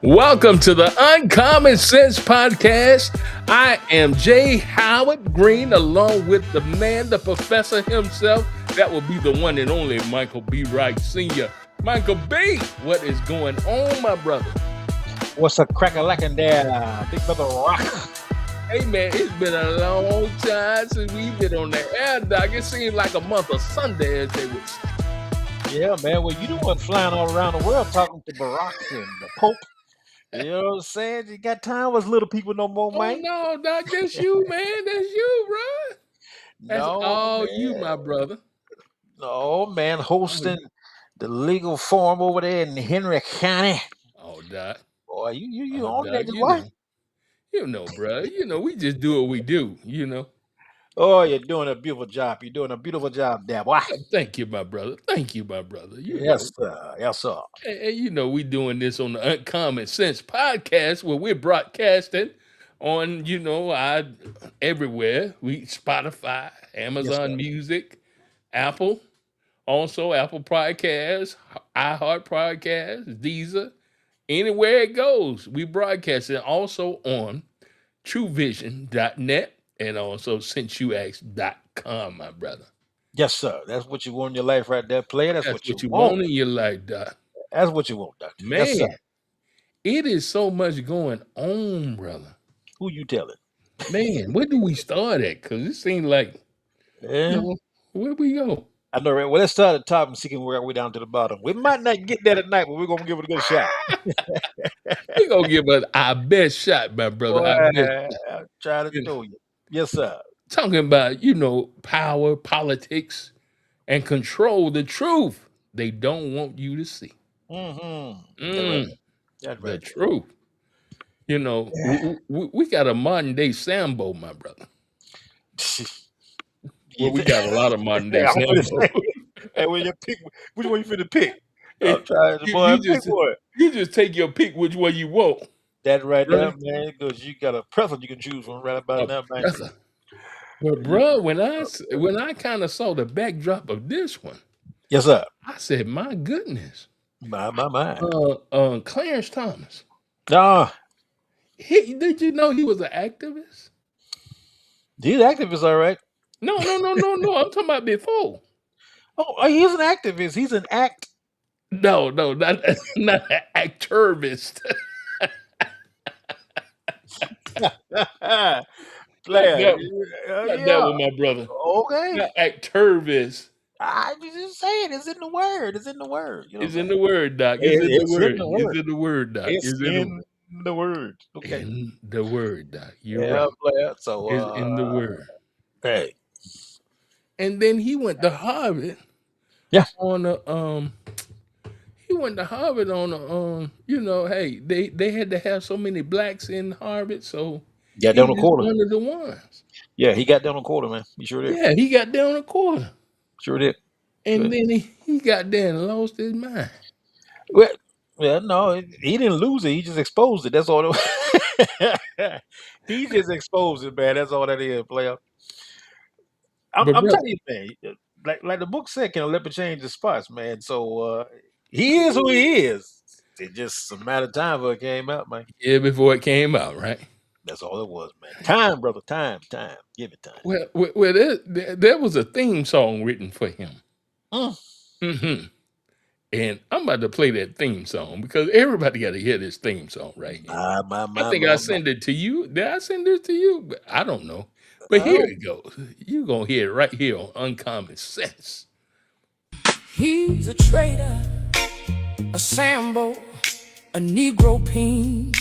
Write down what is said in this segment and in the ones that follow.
Welcome to the Uncommon Sense Podcast. I am Jay Howard Green, along with the man, the professor himself. That will be the one and only Michael B. Wright Sr. Michael B., what is going on, my brother? What's a crack-a-lackin' there, Big Brother Rock? Hey, man, it's been a long time since we've been on the air, Doc. It seems like a month of Sunday, as they would say. Yeah, man. Well, you the one flying all around the world talking to Barack and the Pope. You know what I'm saying? You got time with little people no more, Oh, man. no, Doc, that's you, man. That's you, bro. That's No, all you, man. my brother. No, man. Hosting the legal forum over there in Henry County. Oh, Doc. Boy, you Oh, on Doc, that, boy? bro. We just do what we do, Oh, you're doing a beautiful job. You're doing a beautiful job there, boy. Thank you, my brother. Thank you, my brother. Yes, sir. Yes, sir. And we doing this on the Uncommon Sense Podcast where we're broadcasting on, I everywhere. We Spotify, Yes, Amazon sir. Music, Apple, also Apple Podcasts, iHeart Podcasts, Deezer, anywhere it goes. We broadcast it also on TrueVision.net and also SinceYouAsked.com, my brother. Yes, sir. That's what you want in your life right there, player. That's That's what what you you want. want in your life, Doc. That's what you want, doctor. Yes, sir. Man, it is so much going on, brother. Who you telling? Man, where do we start at? Because it seems like, Yeah. where we go? I know, right? Well, let's start at the top and see if we can work our way down to the bottom. We might not get there tonight, but we're gonna give it a good shot. We're going to give it our best shot, my brother. Boy, Our best shot. I'll try to You know, show you. Yes, sir. talking about, power, politics, and control the truth they don't want you to see. Mm-hmm. That's The right. truth. We got a modern day Sambo, my brother. Well, we got a lot of modern day Hey, I'm gonna Sambo. say, hey, when you pick, which one you finna pick? Hey, I'm trying to you, boy, you pick just one. you just take your pick which one you want. That right there, Right? man, because you got a preference you can choose from right about now, man. Brother. But You- bro, when I kind of saw the backdrop of this one, Yes, sir. I said, "My goodness, My. Clarence Thomas. Ah, Did you know he was an activist? these activists, all right. No. I'm talking about before. Oh, he's an activist. He's an act. No, not not an activist. Player. Not that Yeah. one, my brother. Okay. Not activist. I was just saying, it's in the word. It's in the word. You know It's what I'm in saying? the word, Doc. It's in the It's word. in the It's word. in the word, Doc. It's It's in the word. Okay. in the word, Doc. You're Yeah, right. player. So, It's in the word. hey. And then he went to Harvard. Yeah. On a he went to Harvard on a hey, they had to have so many blacks in Harvard, so Got he down a just quarter. one of the ones. Yeah, he got down a quarter, man. He sure did. Yeah, he got down a quarter. Sure did. And Good. then he got there and lost his mind. Well, no, he didn't lose it. He just exposed it. That's all. He just exposed it, man. That's all that is, player. But I'm brother, telling you, man. Like the book said, can a leopard change the spots, man? So he is who he is. It's just a matter of time before it came out, man. yeah, before it came out, right? That's all it was, man. Time, brother. Time. Give it time. Well, there was a theme song written for him. Mm. hmm And I'm about to play that theme song because everybody got to hear this theme song right here. I think I My. sent it to you. Did I send it to you? But I don't know. But here it goes. You're going to hear it right here on Uncommon Sense. He's a traitor, a Sambo, a Negro peen,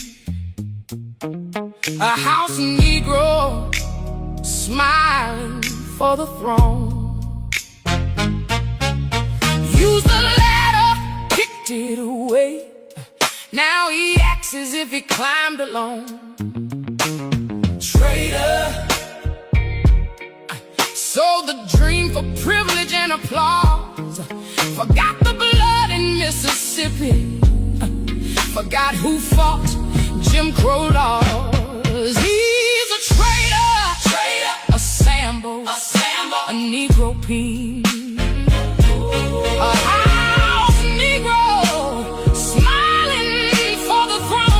a house Negro smiling for the throne. Used the ladder, kicked it away. Now he acts as if he climbed alone. Traitor, sold the dream for privilege and applause. Forgot the blood in Mississippi. Forgot who fought Jim Crow laws. He's a traitor, a Sambo, a Negro peen, a house Negro smiling for the throne.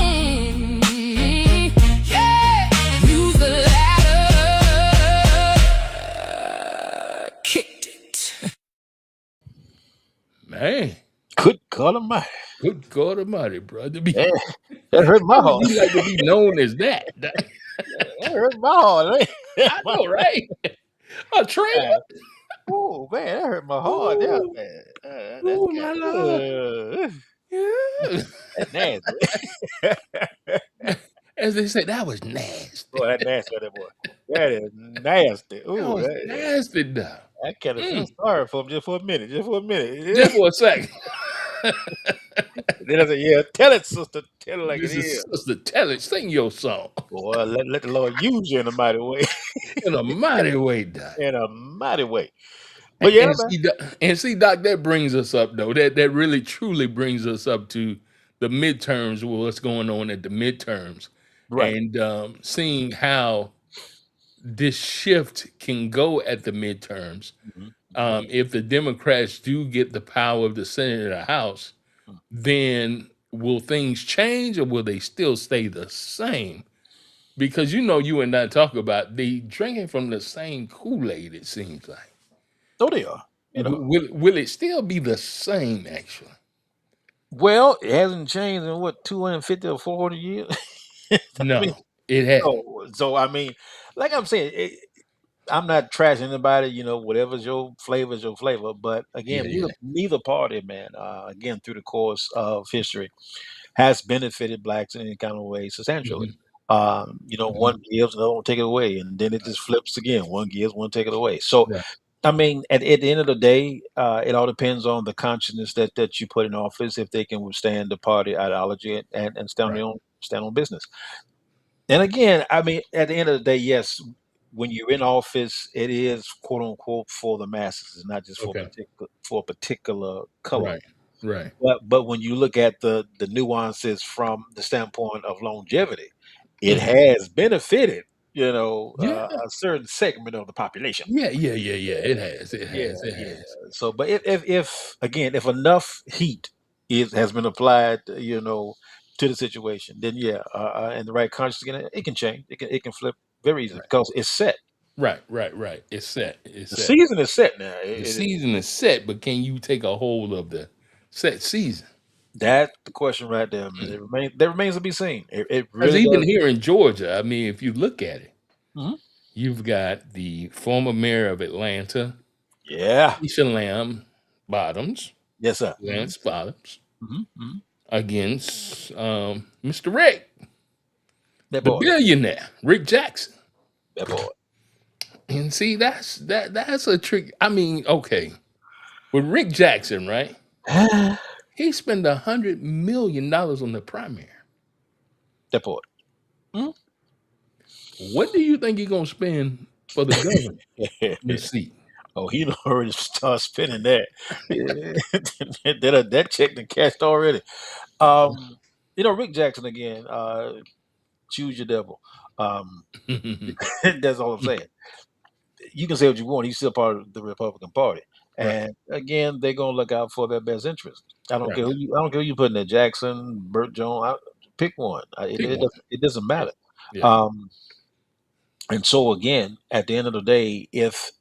Man, Good God Almighty. good God Almighty, bro. To be, Man, that hurt my how would heart. you like to be known as that? That hurt my heart. I know, right? A traitor? Man. Oh man, that hurt my heart. Yeah, Ooh, man. That's ooh, got my Lord. Yeah. that's nasty. As they say, that was nasty. Boy, that nasty, that boy. That is nasty. That Ooh, was nasty, though. I kind of feel Mm, sorry for him just for a minute. Just for a minute. just for a second. Then I said, "Yeah, tell it, sister. Tell it like it This is is." Sister Tell It. Sing your song Boy, let the Lord use you in a mighty way. in a mighty way, Doc. In a mighty way. But And, yeah, and man. see, Doc, that brings us up though. That really truly brings us up to the midterms. What's going on at the midterms, Right. and seeing how this shift can go at the midterms. Mhm. If the Democrats do get the power of the Senate and the House, then will things change or will they still stay the same? Because you and I talk about they drinking from the same Kool-Aid, it seems like. Oh, they are. You know. Will it still be the same, actually? Well, it hasn't changed in what 250 or 400 years. I mean, No, it has. so I mean, like I'm saying, I'm not trashing anybody. Whatever's your flavor is your flavor. But Yeah, again, yeah. neither party, man. Again, through the course of history, has benefited blacks in any kind of way substantially. Mhm, mhm. One gives, another one take it away, and then it just flips again. One gives, one take it away. So, Right, I mean, at the end of the day, it all depends on the consciousness that you put in office, if they can withstand the party ideology and right. stand on business. And again, I mean, at the end of the day, yes, when you're in office, it is quote unquote for the masses, it's not just Okay. for a particular color. Right, right. But when you look at the nuances from the standpoint of longevity, it Mhm. has benefited, Yeah, a certain segment of the population. yeah, yeah, yeah, yeah. It has. It Yeah, has. It yeah. has. So, but if again, if enough heat has been applied, to the situation, then yeah, and the right conscience, it can change. It can flip very easily Right, because it's set. right, right, right. It's set. It's The set. season is set now. The It is. season is set, but can you take a hold of the set season? That's the question right there, man. That remains to be seen. It Because really even does. here in Georgia, I mean, if you look at it, Mhm. you've got the former mayor of Atlanta, Yeah. Keisha Lamb Bottoms, Yes, sir. Lance Bottoms, Mhm. against Mr. Rick, That the boy. billionaire, Rick Jackson. That boy. And see, that's a trick. I mean, okay, with Rick Jackson, right? He spent $100 million on the primary. That boy. Mhm. What do you think he's gonna spend for the governor seat? Oh, he done already start spending that. Yeah. That check done cashed already. Rick Jackson again, choose your devil. Um, that's all I'm saying. You can say what you want. He's still part of the Republican Party, Right, and again, they're gonna look out for their best interest. right. I don't care who you put in there. Jackson, Burt Jones, pick one. Pick one. It doesn't Yeah, matter. yeah. Um, and so again, at the end of the day, if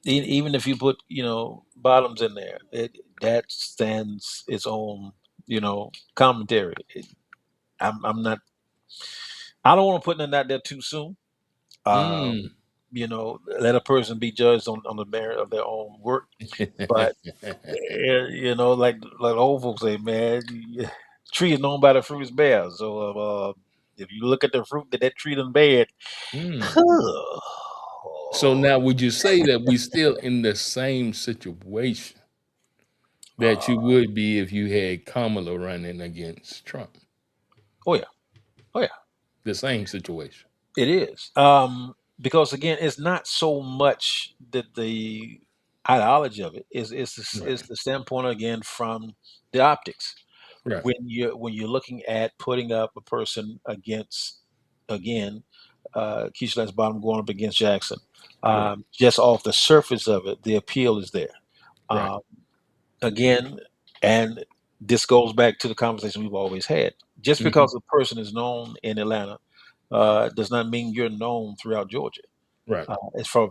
even if you put bottoms in there, that stands its own commentary. I'm not. I don't want to put nothing out there too soon. Mm. Let a person be judged on the merit of their own work. But like old folks say, man, tree is known by the fruit it bears. So if you look at the fruit that tree done bear, Mm. So now, would you say that we still in the same situation that uh, you would be if you had Kamala running against Trump? oh yeah, oh yeah. The same situation. It is. Because again, it's not so much that the ideology of it is Right. the standpoint again from the optics. Right. When you're looking at putting up a person against again, Keisha Bottom going up against Jackson, Right. just off the surface of it, the appeal is there. Right. Um, again, and this goes back to the conversation we've always had. Just Mhm. because a person is known in Atlanta does not mean you're known throughout Georgia. Right. It's for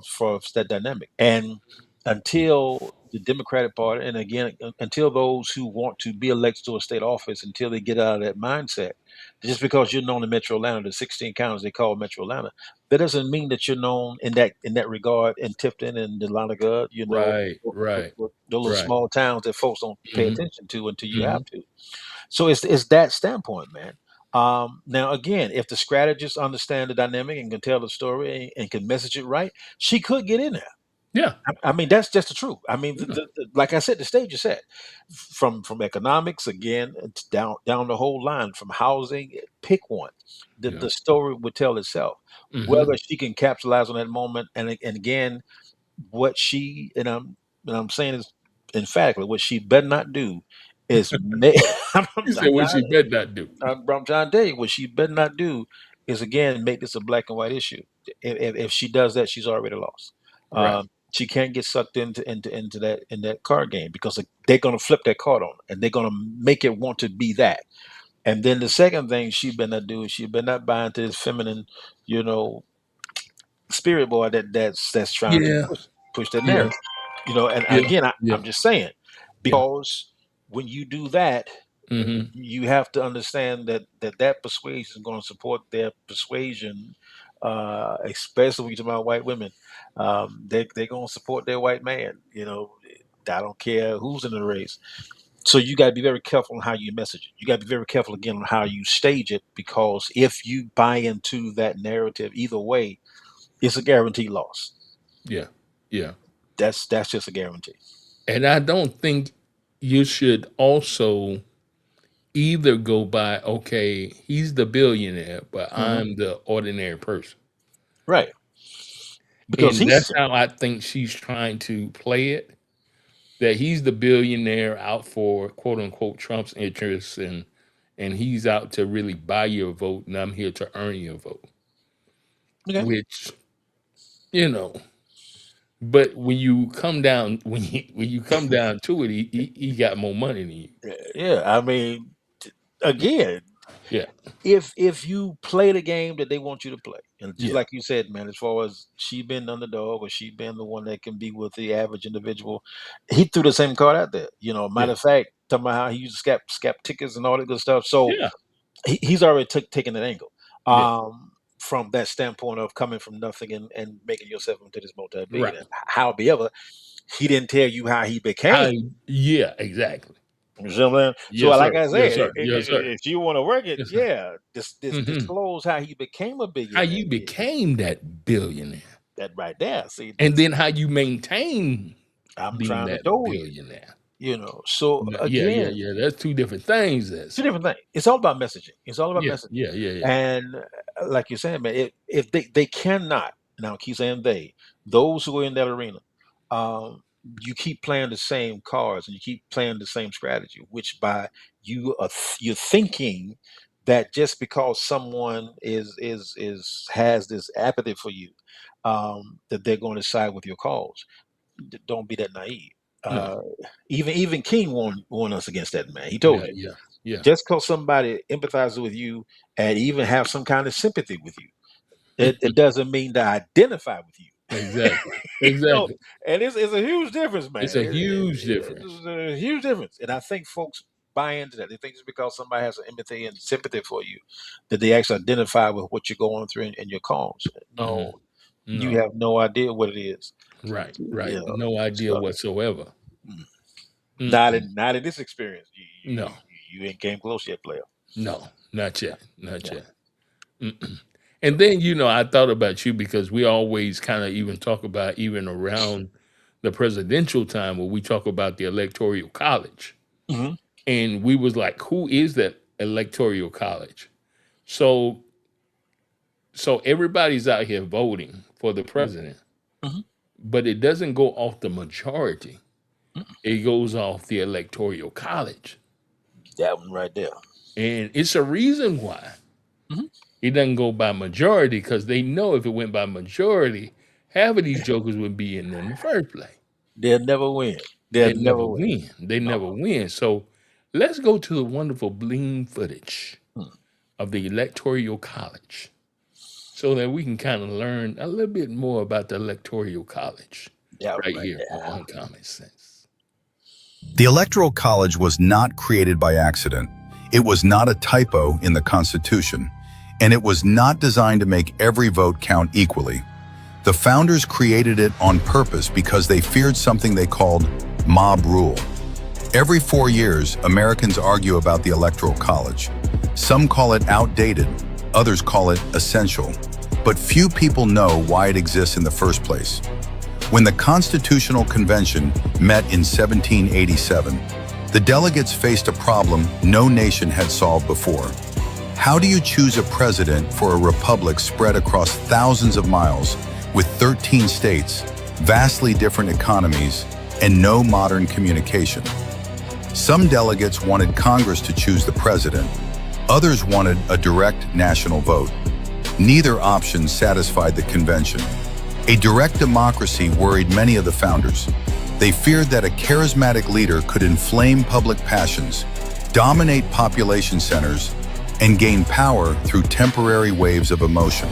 that dynamic. And until the Democratic Party, and again, until those who want to be elected to a state office, until they get out of that mindset, just because you're known in Metro Atlanta, the 16 counties they call Metro Atlanta, that doesn't mean that you're known in that regard in Tifton and Dahlonega, Right, right, the little right. small towns that folks don't pay Hmm. attention to until you Hmm. have to. So it's that standpoint, man. Now again, if the strategist understand the dynamic and can tell the story and can message it right, she could get in there. Yeah, I mean, that's just the truth. I mean, yeah, like I said, the stage is set from economics again down the whole line from housing. Pick one. yeah. The story would tell itself. Hmm. Whether she can capitalize on that moment, and again, what she and I'm saying is emphatically what she better not do is make. I'm, He I'm said what trying, she better not do. I'm trying to tell you what she better not do is again make this a black and white issue. If she does that, she's already lost. Right. She can't get sucked into that in that card game because they're going to flip that card on her and they're going to make it want to be that. And then the second thing she better not do is she better not buy into this feminine, you know, spirit boy that's trying to Yeah, push that yeah, narrative. You know, and yeah, again, yeah, I'm just saying yeah. because when you do that, Hmm. you have to understand that persuasion is going to support their persuasion, especially when you talk about white women. They're going to support their white man. You know, I don't care who's in the race. So you got to be very careful on how you message it. You got to be very careful again on how you stage it because if you buy into that narrative either way, it's a guaranteed loss. Yeah, yeah. That's just a guarantee. And I don't think you should also either go by, okay, he's the billionaire, but Hmm. I'm the ordinary person. Right, because And that's he's how I think she's trying to play it. That he's the billionaire out for quote unquote Trump's interests, and he's out to really buy your vote, and I'm here to earn your vote. okay. Which, you know, but when you come down when you come down to it, he got more money than you. Yeah, I mean, again, Yeah, if you play the game that they want you to play, and just yeah, like you said, man, as far as she been the underdog or she been the one that can be with the average individual, he threw the same card out there. You know, matter yeah, of fact, talking about how he used scap tickets and all that good stuff. So yeah, he's already taken that angle. yeah. From that standpoint of coming from nothing and making yourself into this multi-billionaire. Right. However, he didn't tell you how he How? became. Yeah, exactly. You see what I'm saying? So, Yes, like sir. I Yes, said, sir. Yes, sir. if you want to work it, Yes, sir. yeah, Hmm. disclose how he became a How billionaire. you became that billionaire, That right there. See, and then how you maintain I'm being trying to that show you. billionaire. You know. So Yeah, yeah, again, yeah. That's two different things. two That's different things. It's all about messaging. It's all about yeah, messaging. yeah, yeah, yeah. And like you're saying, man, if they cannot, now I keep saying those who are in that arena, um, you keep playing the same cards and you keep playing the same strategy, which by you're thinking that just because someone is has this apathy for you, that they're going to side with your cause. Don't be that naive. No, Uh, even King warned us against that, man. He yeah, told you yeah, yeah. just because somebody empathizes with you and even have some kind of sympathy with you, it doesn't mean to identify with you. Exactly, You know, exactly. and it's a huge difference, man. It's a huge difference. It's a huge difference, and I think folks buy into that. They think it's because somebody has an empathy and sympathy for you that they actually identify with what you're going through and your cause. Hmm. No, you No, have no idea what it is. right, right. You know, No idea so whatsoever. mm, Mm-mm. not in this experience. No, You ain't came close yet, player. no, not yet, not Yeah. yet. Mm-mm. And then I thought about you because we always kind of even talk about even around the presidential time where we talk about the electoral college, Hmm. and we was like, who is that electoral college? So everybody's out here voting for the president, Hmm. but it doesn't go off the majority. It goes off the electoral college. That one right there. And it's a reason why Hmm. it doesn't go by majority because they know if it went by majority, half of these jokers would be in the first place. They'll never win. They'll They never never win. win. They No. never win. So let's go to the wonderful bling footage Hmm. of the electoral college so that we can kind of learn a little bit more about the electoral college That one right right here there. on Uncommon Sense. The Electoral College was not created by accident. It was not a typo in the Constitution, and it was not designed to make every vote count equally. The founders created it on purpose because they feared something they called mob rule. Every 4 years, Americans argue about the Electoral College. Some call it outdated, others call it essential, but few people know why it exists in the first place. When the Constitutional Convention met in 1787, the delegates faced a problem no nation had solved before. How do you choose a president for a republic spread across thousands of miles with 13 states, vastly different economies, and no modern communication? Some delegates wanted Congress to choose the president. Others wanted a direct national vote. Neither option satisfied the convention. A direct democracy worried many of the founders. They feared that a charismatic leader could inflame public passions, dominate population centers, and gain power through temporary waves of emotion.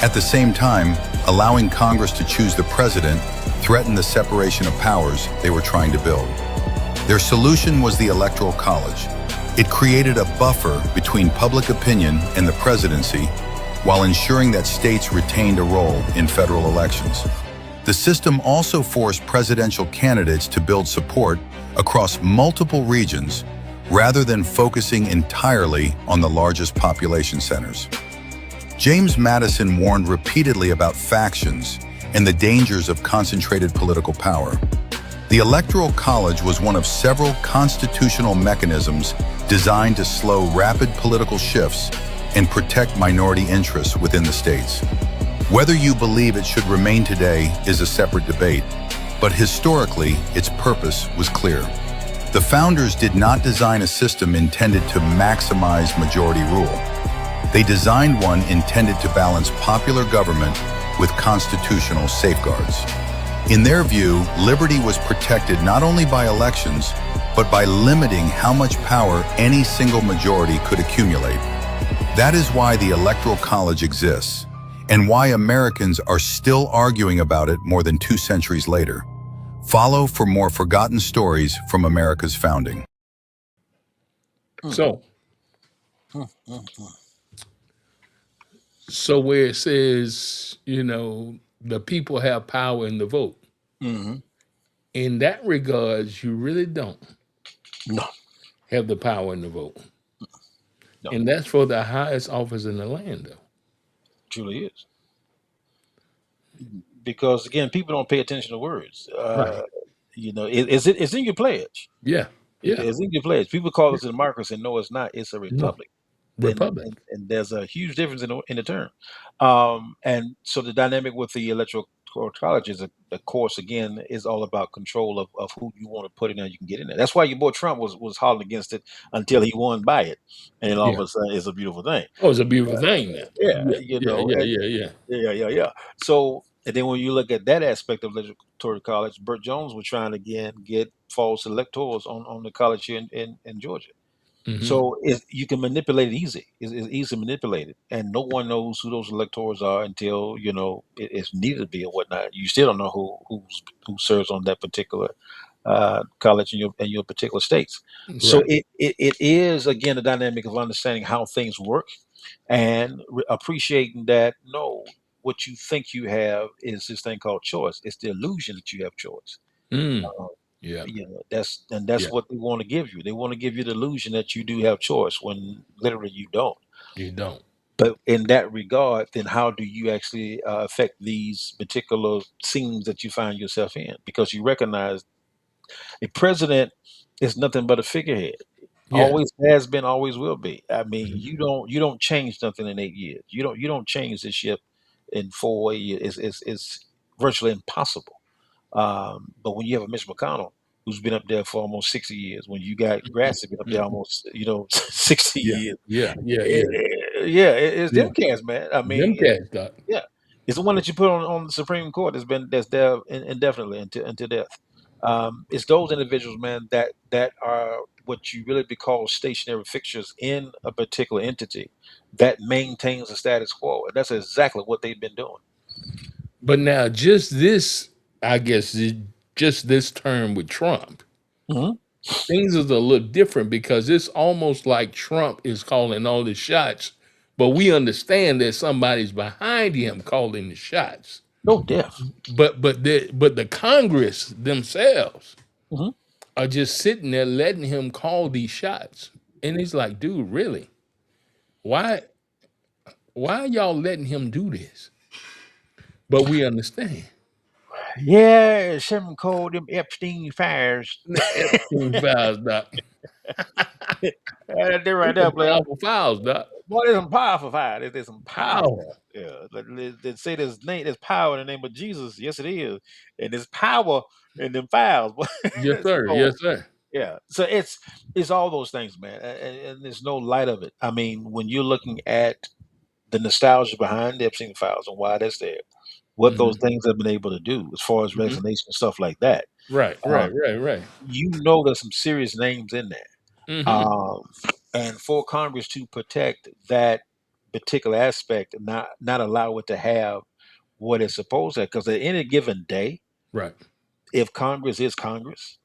At the same time, allowing Congress to choose the president threatened the separation of powers they were trying to build. Their solution was the Electoral College. It created a buffer between public opinion and the presidency, while ensuring that states retained a role in federal elections. The system also forced presidential candidates to build support across multiple regions rather than focusing entirely on the largest population centers. James Madison warned repeatedly about factions and the dangers of concentrated political power. The Electoral College was one of several constitutional mechanisms designed to slow rapid political shifts and protect minority interests within the states. Whether you believe it should remain today is a separate debate, but historically, its purpose was clear. The founders did not design a system intended to maximize majority rule. They designed one intended to balance popular government with constitutional safeguards. In their view, liberty was protected not only by elections, but by limiting how much power any single majority could accumulate. That is why the Electoral College exists, and why Americans are still arguing about it more than 2 centuries later. Follow for more forgotten stories from America's founding. So, so where it says, the people have power in the vote, Mm-hmm. in that regards, you really don't No, have the power in the vote. no, And that's for the highest office in the land, though. truly is. Because again, people don't pay attention to words. Right. It's in your pledge. Yeah. Yeah. It's in your pledge. People call it a democracy. No, it's not. It's a No. republic. And, Republic. and, and there's a huge difference in the term. And so the dynamic with the electoral college is, of course, again, is all about control of who you want to put in there. You can get in there. That's why your boy Trump was hollering against it until he won by it, and then all of Yeah. a sudden it's a beautiful thing. Oh, it's a beautiful thing now. Yeah, Yeah. Yeah. Yeah. Yeah. Yeah. yeah. So, and then when you look at that aspect of electoral college, Burt Jones was trying to again get false electors on the college here in Georgia. Hmm. So you can manipulate it easy. It's easy to manipulate it, and no one knows who those electors are until it's needed to be or whatnot. You still don't know who serves on that particular college in your particular states. So Right. it is again a dynamic of understanding how things work and appreciating that no, what you think you have is this thing called choice. It's the illusion that you have choice. Mm. Uh, Yeah. that's Yeah. what they want to give you. They want to give you the illusion that you do have choice when literally you don't. You don't. But in that regard, then how do you actually affect these particular scenes that you find yourself in? Because you recognize a president is nothing but a figurehead. Yeah. Always has been, always will be. I mean, Mhm. you don't change nothing in 8 years. You don't change this ship in 4 years. It's virtually impossible. But when you have a Mitch McConnell who's been up there for almost 60 years, when you got Grassley been up there Mhm. almost 60 Yeah. years, Yeah. Yeah. eh, Yeah. yeah, it's Yeah. them cats, man. I Them mean, cats got. yeah, it's the one that you put on the Supreme Court that's there indefinitely until death. It's those individuals, man, that are what you really be called stationary fixtures in a particular entity that maintains the status quo, and that's exactly what they've been doing. But now, just this, I guess, just this term with Trump, Mhm. Things is a little different because it's almost like Trump is calling all the shots, but we understand that somebody's behind him calling the shots. No death. But the Congress themselves Mhm. are just sitting there letting him call these shots. And he's like, dude, really? Why why are y'all letting him do this? But we understand. Yeah, some called them Epstein fires. The Epstein files, doc. They're right It's there, some player. powerful files, doc. Boy, there's some powerful fire. There's some power Power. there. Yeah. They say there's power in the name of Jesus. Yes, it is. And there's power in them files. Yes, sir. So Yes, sir. yeah. So it's all those things, man. And there's no light of it. I mean, when you're looking at the nostalgia behind the Epstein files and why that's there, what those Mhm. things have been able to do as far as Mhm. resignation and stuff like that. Right, Uh, right, right, right. there's some serious names in there. Mhm. Um, and for Congress to protect that particular aspect and not allow it to have what it's supposed to, because at any given day, Right. if Congress is Congress,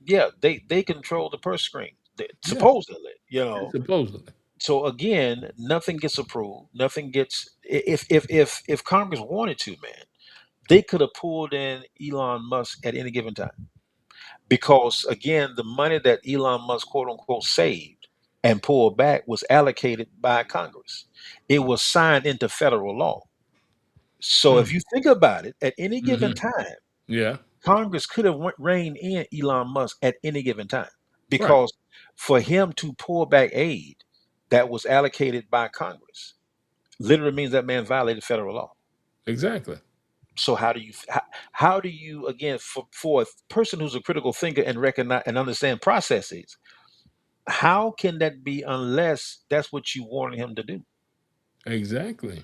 yeah, they control the purse string, Yeah, supposedly, supposedly. So again, nothing gets approved. Nothing gets if Congress wanted to, man, they could have pulled in Elon Musk at any given time. Because again, the money that Elon Musk quote unquote saved and pulled back was allocated by Congress. It was signed into federal law. So if Mm. you think about it, at any given Mhm. time, Yeah. Congress could have reined in Elon Musk at any given time Right. because for him to pull back aid that was allocated by Congress literally means that man violated federal law. Exactly. So how do you again for a person who's a critical thinker and recognize and understand processes? How can that be unless that's what you wanted him to do? Exactly.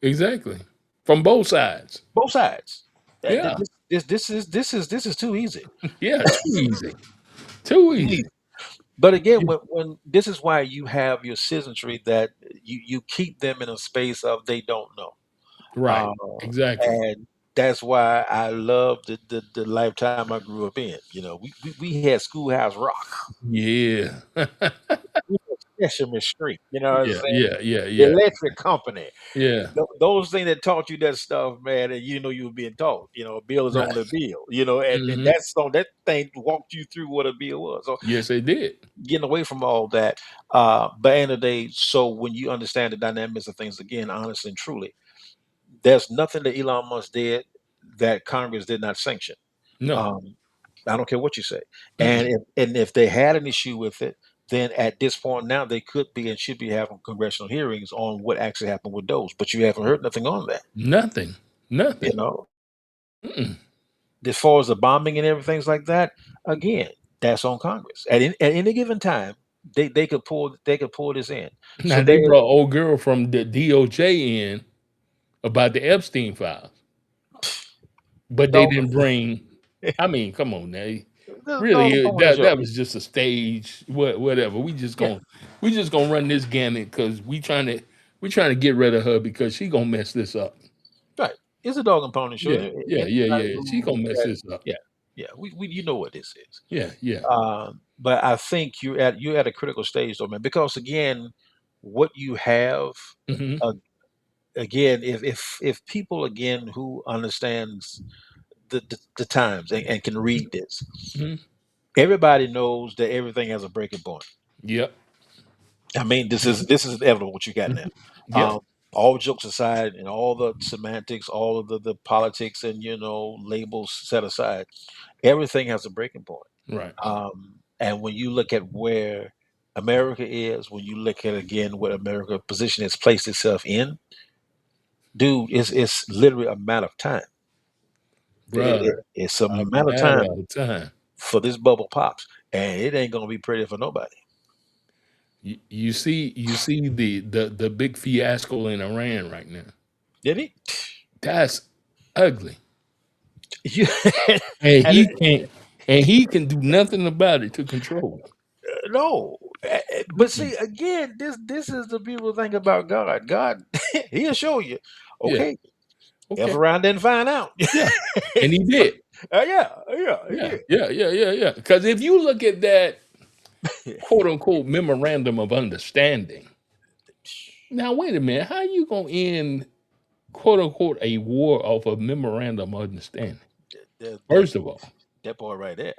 Exactly. From both sides. Both sides. Yeah. This is too easy. Yeah, too easy. Too Too easy. easy. But again, Yeah. when this is why you have your citizenry that you keep them in a space of they don't know. Right. Uh, Exactly. and that's why I love the lifetime I grew up in. We had Schoolhouse Rock, Yeah. we had Sesame Street. You know what I'm Yeah, saying? yeah, yeah, The yeah. Electric Company. Yeah. Those things that taught you that stuff, man, and you know you were being taught. A bill is only a Right. bill. And Mhm. that thing walked you through what a bill was. So Yes, they did. getting away from all that, but end of the day, so when you understand the dynamics of things again, honestly and truly, there's nothing that Elon Musk did that Congress did not sanction. No. Um, I don't care what you say. And Mm-mm. if they had an issue with it, then at this point now they could be and should be having congressional hearings on what actually happened with those. But you haven't heard nothing on that. Nothing. You Nothing. know, Mm-mm. as far as the bombing and everything like that, again, that's on Congress. At any given time, they could pull this in. Now So they there, brought old girl from the DOJ in about the Epstein files, but they dog, didn't bring. I mean, come on now. the dog Really, upon the that show. was just a stage. Whatever. Yeah, We just gonna run this gamut because we trying to get rid of her because she gonna mess this up. right. It's a dog and pony show. Yeah, yeah, yeah, Anybody yeah. She who, gonna mess this up. yeah, yeah, we you know what this is. Yeah, yeah. But I think you're at a critical stage, though, man, because again, what you have, Hmm. uh, again, if people again who understands the times and can read this, Hmm. everybody knows that everything has a breaking point. Yep. I mean, this Hmm. is this is inevitable what you got now. Yep. Um, all jokes aside, and all the semantics, all of the politics, and labels set aside, everything has a breaking point. Right. And when you look at where America is, when you look at again what America position has placed itself in, dude, it's literally a matter of time. Bruh. It's a A matter of matter time of time. for this bubble pops, and it ain't gonna be pretty for nobody. You see the big fiasco in Iran right now. Did he? That's ugly. You, And and he can't and he can do nothing about it to control it. no, but Mm-mm. see again, this is the beautiful thing about God. God, He'll show you. Yeah. Okay, F Okay. around and find out. Yeah. And he did. He Yeah. Because if you look at that did. quote unquote memorandum of understanding, now wait a minute, how you gonna end quote unquote a war off a memorandum of understanding? that First of all, that part right there.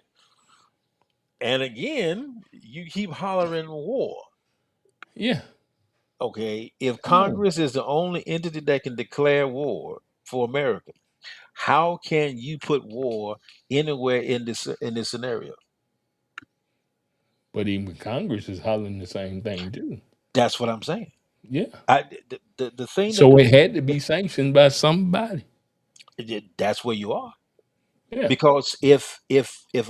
And again, you keep hollering war. yeah, Okay, if no, Congress is the only entity that can declare war for America, how can you put war anywhere in this scenario? but even Congress is hollering the same thing too. That's what I'm saying. Yeah, The thing that so it had to be sanctioned by somebody. that's where you are. Yeah, Because if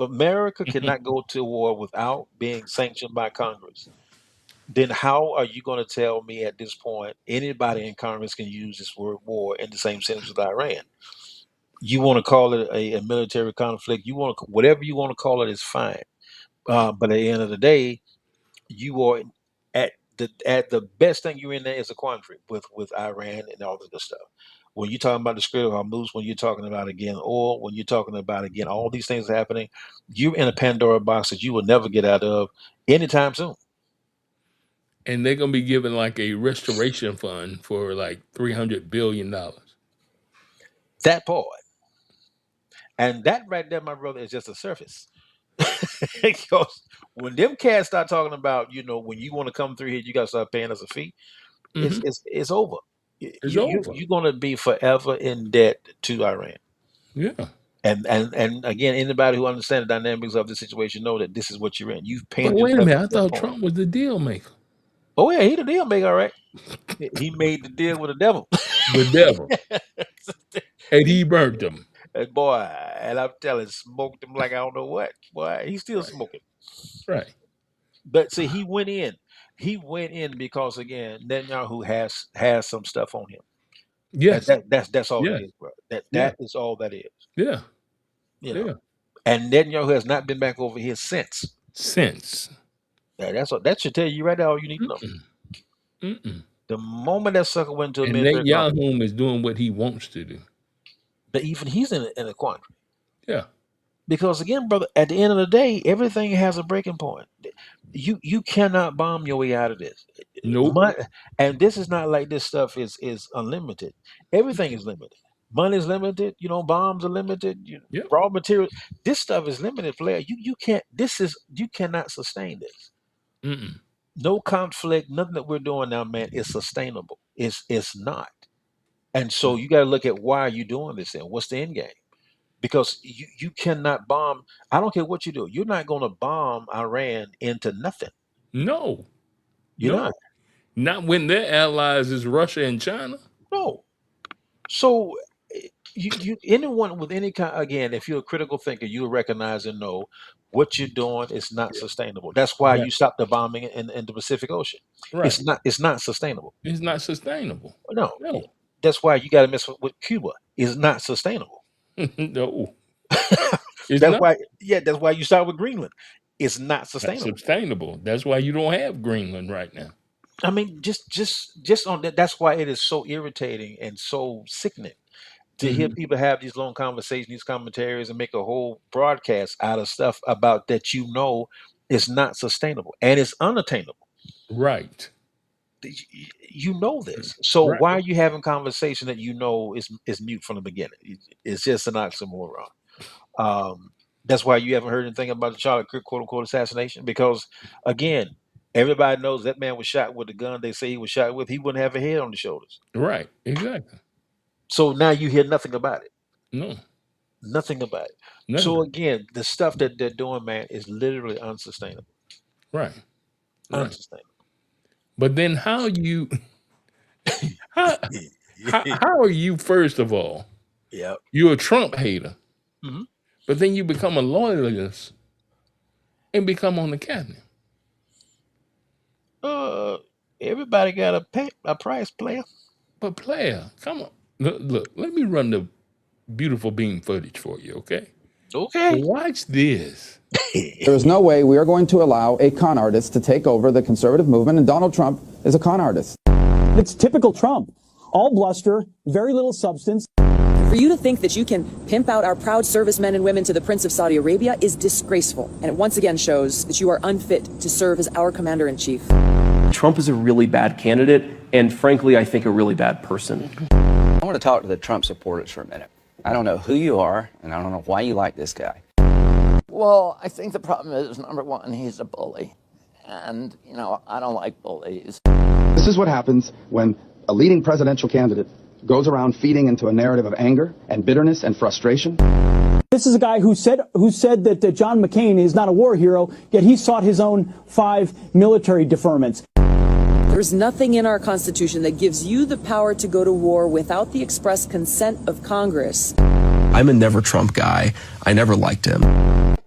America cannot go to war without being sanctioned by Congress, then how are you going to tell me at this point anybody in Congress can use this word war in the same sentence with Iran? You want to call it a military conflict, you want to, whatever you want to call it is fine. But at the end of the day, you are at the best thing you're in there is a quandary with Iran and all the good stuff. When you're talking about the Strait of Hormuz, when you're talking about again oil, when you're talking about again all these things happening, you're in a Pandora box that you will never get out of anytime soon. and they're gonna be given like a restoration fund for like $300 billion. That part. And that right there, my brother, is just a surface. Because when them cats start talking about, when you want to come through here, you got to start paying us a fee. Hmm. It's over. It's over. You're gonna be forever in debt to Iran. Yeah, And again, anybody who understands the dynamics of the situation know that this is what you're in. You've but painted wait a yourself minute, to I that thought point. Trump was the deal maker. Oh yeah, he the deal maker, all right. He made the deal with the devil. The devil, and he burnt them. And boy, and I'm telling, smoked him like I don't know what. Boy, he's still Right, smoking. right. But see, he went in. He went in because again, Netanyahu has some stuff on him. And Yes, that's all it yes, is, bro. That yeah, that is all that is. yeah, You know. yeah. And Netanyahu has not been back over here since. Sense. Yeah, that should tell you right now all you need to know. Mm-mm, mm-mm. The moment that sucker went into a And military conflict, Netanyahu is doing what he wants to do. but even he's in a quandary. Yeah. Because again, brother, at the end of the day, everything has a breaking point. You cannot bomb your way out of this. Nope. And this is not like this stuff is unlimited. Everything is limited. Money is limited. Bombs are limited. Yep. Raw material. This stuff is limited, player. You can't. You cannot sustain this. Mm-mm. No conflict. Nothing that we're doing now, man, is sustainable. It's not. And so you got to look at why are you doing this and what's the end game? Because you cannot bomb. I don't care what you do. You're not going to bomb Iran into nothing. No. You're No. not. Not when their allies is Russia and China. No. So you anyone with any kind, again, if you're a critical thinker, you'll recognize and know what you're doing is not Yeah. sustainable. That's why Right. you stopped the bombing in the Pacific Ocean. Right. It's not sustainable. It's not sustainable. No. No. That's why you got to mess with Cuba. It's not sustainable. No. It's That's not. why, yeah, that's why you start with Greenland. It's not Not sustainable. sustainable. That's why you don't have Greenland right now. I mean, just on that. That's why it is so irritating and so sickening to hear Mhm. people have these long conversations, these commentaries, and make a whole broadcast out of stuff about that is not sustainable and it's unattainable. Right. You know this, so Right. why are you having conversation that is mute from the beginning? It's just an oxymoron. That's why you haven't heard anything about the Charlie Kirk quote unquote assassination, because again, everybody knows that man was shot with the gun they say he was shot with. He wouldn't have a head on his shoulders. Right. Exactly. So now you hear nothing about it. No. Nothing about it. So Nothing. again, the stuff that they're doing, man, is literally unsustainable. Right. Right. Unsustainable. But then how you how how are you first of all? Yep. You're a Trump hater, Mhm. but then you become a loyalist and become on the cabinet. Uh, everybody got a price, player. But player, come on. Look, let me run the beautiful beam footage for you, okay? Okay. Watch this. There is no way we are going to allow a con artist to take over the conservative movement, and Donald Trump is a con artist. It's typical Trump. All bluster, very little substance. For you to think that you can pimp out our proud servicemen and women to the Prince of Saudi Arabia is disgraceful, and it once again shows that you are unfit to serve as our commander-in-chief. Trump is a really bad candidate, and frankly, I think a really bad person. I want to talk to the Trump supporters for a minute. I don't know who you are, and I don't know why you like this guy. Well, I think the problem is, number one, he's a bully. And, I don't like bullies. This is what happens when a leading presidential candidate goes around feeding into a narrative of anger and bitterness and frustration. This is a guy who said that John McCain is not a war hero, yet he sought his own 5 military deferments. There's nothing in our Constitution that gives you the power to go to war without the express consent of Congress. I'm a never Trump guy. I never liked him.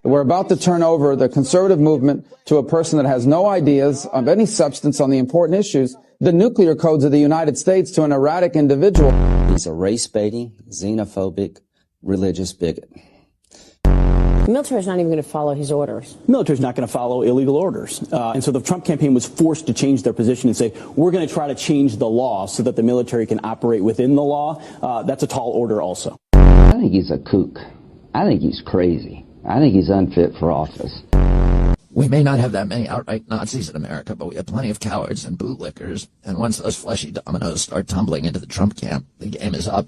We're about to turn over the conservative movement to a person that has no ideas of any substance on the important issues, the nuclear codes of the United States, to an erratic individual. He's a race-baiting, xenophobic, religious bigot. The military's not even going to follow his orders. The military's not going to follow illegal orders. And so the Trump campaign was forced to change their position and say, we're going to try to change the law so that the military can operate within the law. That's a tall order also. I think he's a kook. I think he's crazy. I think he's unfit for office. We may not have that many outright Nazis in America, but we have plenty of cowards and bootlickers. And once those fleshy dominoes start tumbling into the Trump camp, the game is up.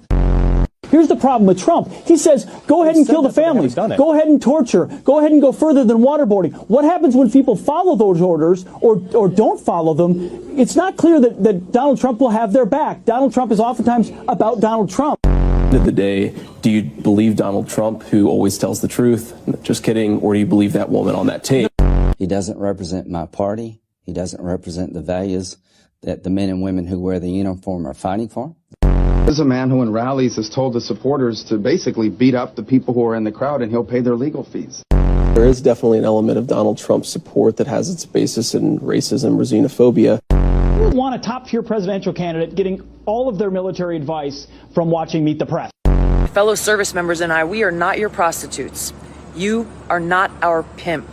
Here's the problem with Trump. He says, go ahead and kill the families. Go ahead and torture. Go ahead and go further than waterboarding. What happens when people follow those orders or don't follow them? It's not clear that Donald Trump will have their back. Donald Trump is oftentimes about Donald Trump. At the end of the day, do you believe Donald Trump, who always tells the truth? Just kidding. Or do you believe that woman on that tape? He doesn't represent my party. He doesn't represent the values that the men and women who wear the uniform are fighting for. This is a man who in rallies has told his supporters to basically beat up the people who are in the crowd, and he'll pay their legal fees. There is definitely an element of Donald Trump's support that has its basis in racism or xenophobia. We want a top-tier presidential candidate getting all of their military advice from watching Meet the Press. Fellow service members and I, we are not your prostitutes. You are not our pimp.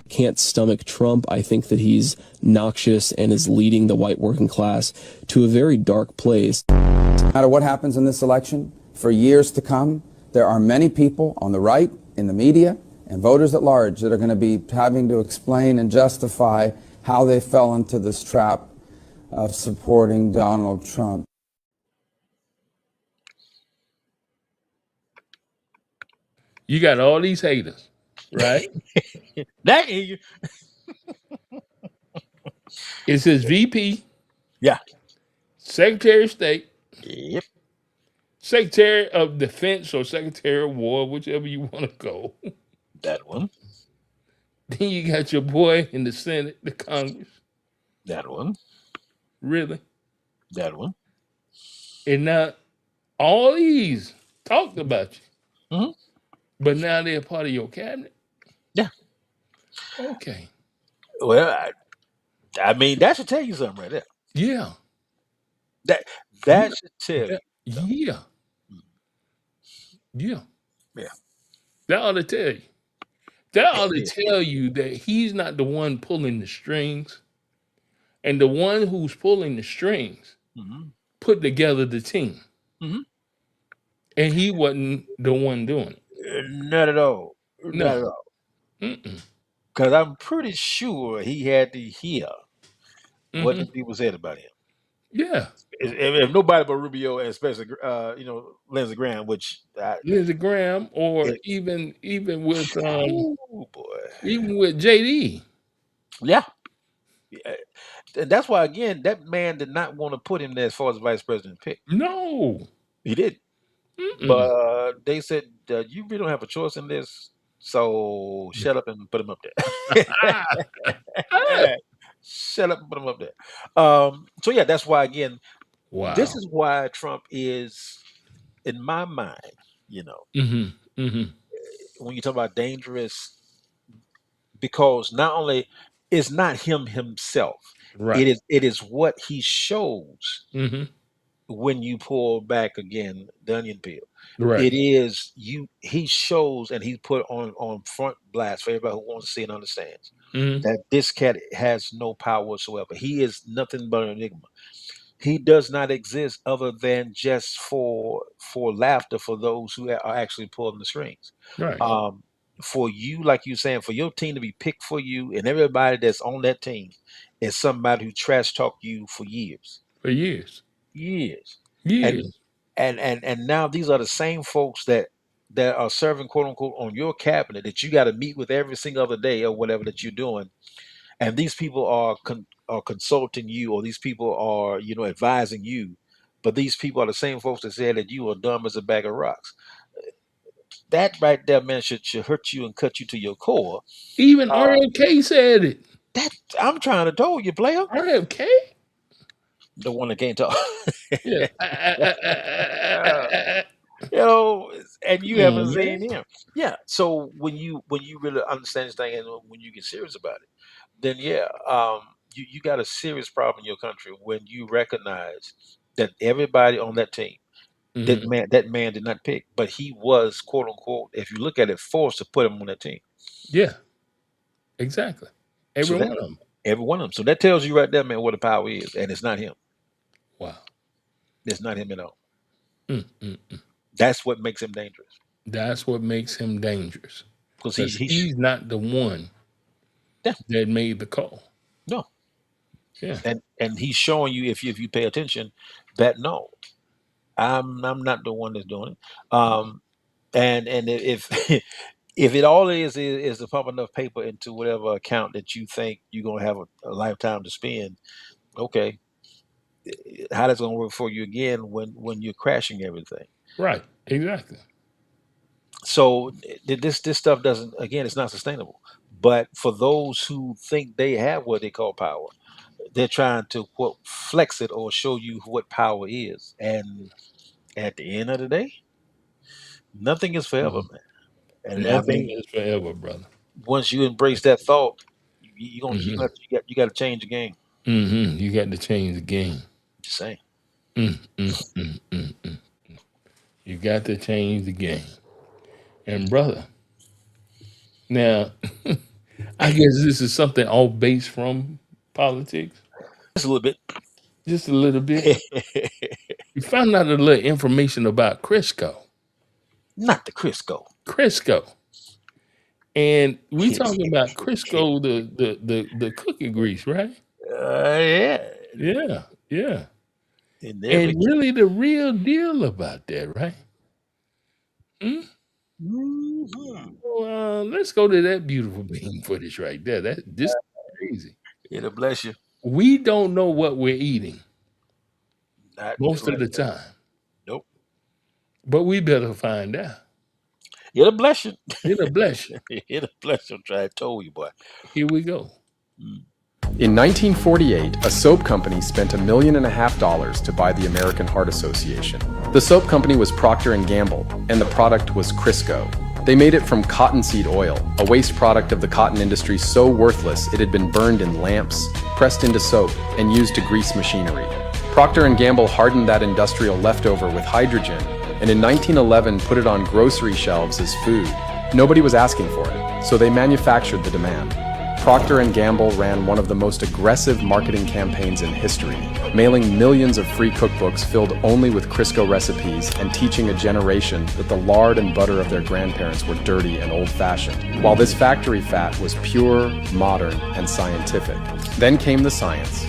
Can't stomach Trump. I think that he's noxious and is leading the white working class to a very dark place. No matter what happens in this election, for years to come, there are many people on the right, in the media, and voters at large that are going to be having to explain and justify how they fell into this trap of supporting Donald Trump. You got all these haters, right? That hear you. It says VP, Yeah. Secretary of State, Yep. Secretary of Defense, or Secretary of War, whichever you want to go. That one. Then you got your boy in the Senate, the Congress. That one. Really? That one. And now all these talked about you. Mhm. But now they're part of your cabinet. Yeah. Okay. Well, I mean, that should tell you something right there. Yeah. That should tell you. Yeah. Yeah. Yeah. That ought to tell you. That ought to tell you that he's not the one pulling the strings. And the one who's pulling the strings Mhm. put together the team. Mhm. And he wasn't the one doing it. Not at all. No. Not at all. Mm-mm. Because I'm pretty sure he had to hear what the Mhm. people said about him. Yeah. If nobody but Rubio, and especially Lindsey Graham, which Lindsey Graham, or it, even with oh boy, even with JD. yeah. And that's why again that man did not want to put him there as far as vice president pick. No. He did, Mm-mm. but they said you really don't have a choice in this, so shut up and put him up there. Shut up and put him up there. So yeah, that's why again, Wow. this is why Trump is, in my mind, Mm-hmm. Mm-hmm. when you talk about dangerous, because not only it's not him himself, Right. it is what he shows Mm-hmm. when you pull back again the onion peel. Right. It is he shows and he's put on front blast for everybody who wants to see and understands Mm-hmm. that this cat has no power whatsoever. He is nothing but an enigma. He does not exist other than just for laughter for those who are actually pulling the strings. Right. Um, for you, like you saying, for your team to be picked for you, and everybody that's on that team is somebody who trash talked you for years, For years. years, and Years. and now these are the same folks that are serving quote unquote on your cabinet that you got to meet with every single other day or whatever that you're doing, and these people are consulting you, or these people are advising you, but these people are the same folks that said that you are dumb as a bag of rocks. That right there, man, should hurt you and cut you to your core. Even uh, RFK said it. that I'm trying to tell you, player, RFK? the one that can't talk. Yeah. you know and you Come haven't on, man. seen him. Yeah, so when you really understand this thing, and when you get serious about it, then yeah, you got a serious problem in your country when you recognize that everybody on that team, Mhm. that man did not pick, but he was quote unquote, if you look at it, forced to put him on that team. Yeah, exactly. So Every that one of them. every one of them. So that tells you right there, man, what the power is, and it's not him. Wow. It's not him at all. Mm, mm, mm. That's what makes him dangerous, That's what makes him dangerous. because Because he's not the one yeah, that made the call. no, Yeah. and he's showing you, if you pay attention, that no, I'm not the one that's doing it. And if if it all is to pump enough paper into whatever account that you think you're gonna have a lifetime to spend, okay, how that's gonna work for you again when you're crashing everything. Right. Exactly. So this stuff doesn't, again, it's not sustainable. But for those who think they have what they call power, they're trying to quote flex it or show you what power is. And at the end of the day, nothing is forever, Mhm. man. And I Nothing mean, is forever, brother. once you embrace that thought, you gonna Hmm. you got to change the game. You got to change the game. Just saying. Mm, mm, mm, mm, mm. You got to change the game. And brother, now I guess this is something off base from politics, Just a little bit. just a little bit. You found out a little information about Crisco. Not the Crisco. Crisco. And we talking about Crisco, the cookie grease, right? Yeah. Yeah, yeah. In And every really the real deal about that, right? Hmm? Mhm. Well, let's go to that beautiful bean footage right there. This is crazy. It'll bless you. We don't know what we're eating Not most of right the there. time, Nope. but we better find out. It'll bless you. It'll bless you. It'll bless you. I'm trying to tell you, boy. Here we go. In 1948, a soap company spent $1.5 million to buy the American Heart Association. The soap company was Procter & Gamble, and the product was Crisco. They made it from cottonseed oil, a waste product of the cotton industry so worthless it had been burned in lamps, pressed into soap, and used to grease machinery. Procter & Gamble hardened that industrial leftover with hydrogen, and in 1911 put it on grocery shelves as food. Nobody was asking for it, so they manufactured the demand. Procter & Gamble ran one of the most aggressive marketing campaigns in history, mailing millions of free cookbooks filled only with Crisco recipes and teaching a generation that the lard and butter of their grandparents were dirty and old-fashioned, while this factory fat was pure, modern, and scientific. Then came the science.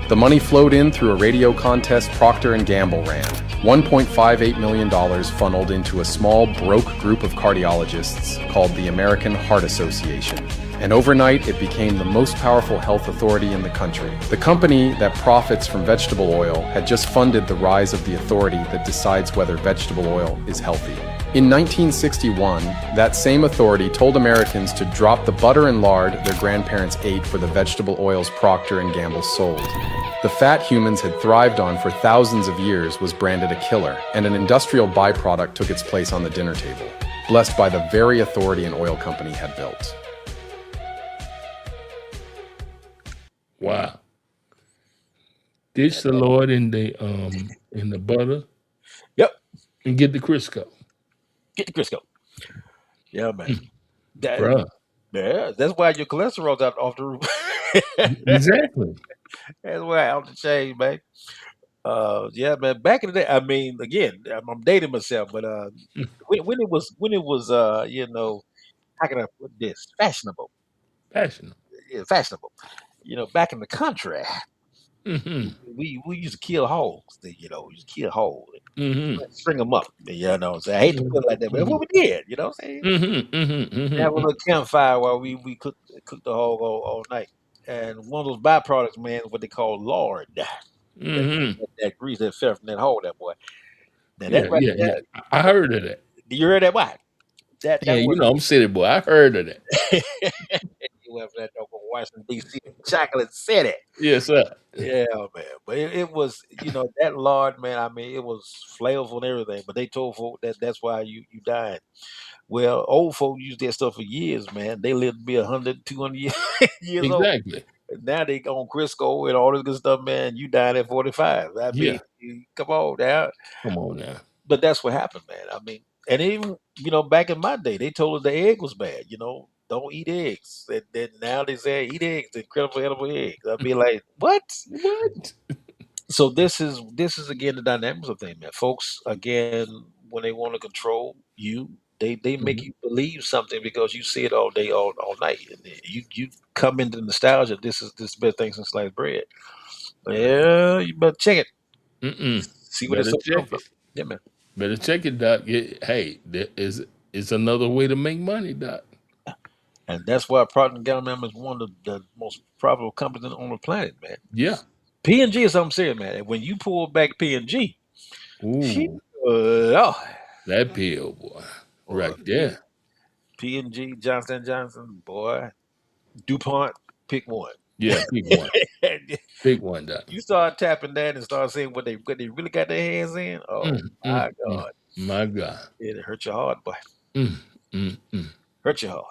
The money flowed in through a radio contest Procter & Gamble ran. $1.58 million funneled into a small, broke group of cardiologists called the American Heart Association. And overnight, it became the most powerful health authority in the country. The company that profits from vegetable oil had just funded the rise of the authority that decides whether vegetable oil is healthy. In 1961, that same authority told Americans to drop the butter and lard their grandparents ate for the vegetable oils Procter & Gamble sold. The fat humans had thrived on for thousands of years was branded a killer, and an industrial byproduct took its place on the dinner table, blessed by the very authority an oil company had built. Wow. Ditch the Lord in the butter Yep. and get the Crisco. Get the Crisco. Yeah, man. Bruh. Yeah, that's why your cholesterol's out off the roof. Exactly. That's why out the chain, man. Yeah, man. Back in the day, I mean, again, I'm dating myself, but when it was, how can I put this? Fashionable. Passionate. Yeah, fashionable. Back in the country, Mm-hmm. we used to kill hogs. We used to kill hogs, Mm-hmm. string them up. So I hate to put it like that, but that's what we did. You know what I'm saying? Mm-hmm. Mm-hmm. Have a Mm-hmm. little campfire while we cook the hog all night. And one of those byproducts, man, is what they call lard. Mm-hmm. That grease that fell from that hog, that boy. Now that Yeah, right yeah, yeah. there, I heard of that. you heard that? Why? Yeah, That was I'm city boy. I heard of that. you went from that over Washington D.C. Chocolate City. Yes, sir. Yeah, man. But it was, that lard, man. I mean, it was flavorful and everything. But they told folk that's why you died. Well, old folk used that stuff for years, man. They lived to be 100, 200 years old. Exactly. Now they on Crisco and all this good stuff, man. You died at 45. I mean, Yeah. come on now. Come on now. But that's what happened, man. I mean, and even back in my day, they told us the egg was bad. Don't eat eggs. And then now they say eat eggs, incredible edible eggs. I'd be like, what? What? So this is again the dynamics of things, man. Folks, again, when they want to control you, they make Mhm. you believe something because you see it all day, all night. And then you come into nostalgia. This is the best thing since sliced bread. Yeah, you better check it. Mm-mm. See where this Better stuff come check from. it. Yeah, man. Better check it, Doc. Hey, there is another way to make money, Doc. And that's why Procter & Gamble is one of the most profitable companies on the planet, man. Yeah. P&G is something serious, man. And when you pull back P&G, Ooh, oh, that pill, boy. Right there. P&G, Johnson & Johnson, boy, DuPont, pick one. Yeah, pick one. Pick one, Doc. You start tapping that and start seeing what they really got their hands in. Oh my Mm. God, My God. it hurt your heart, boy. Mm, mm. Hurt your heart.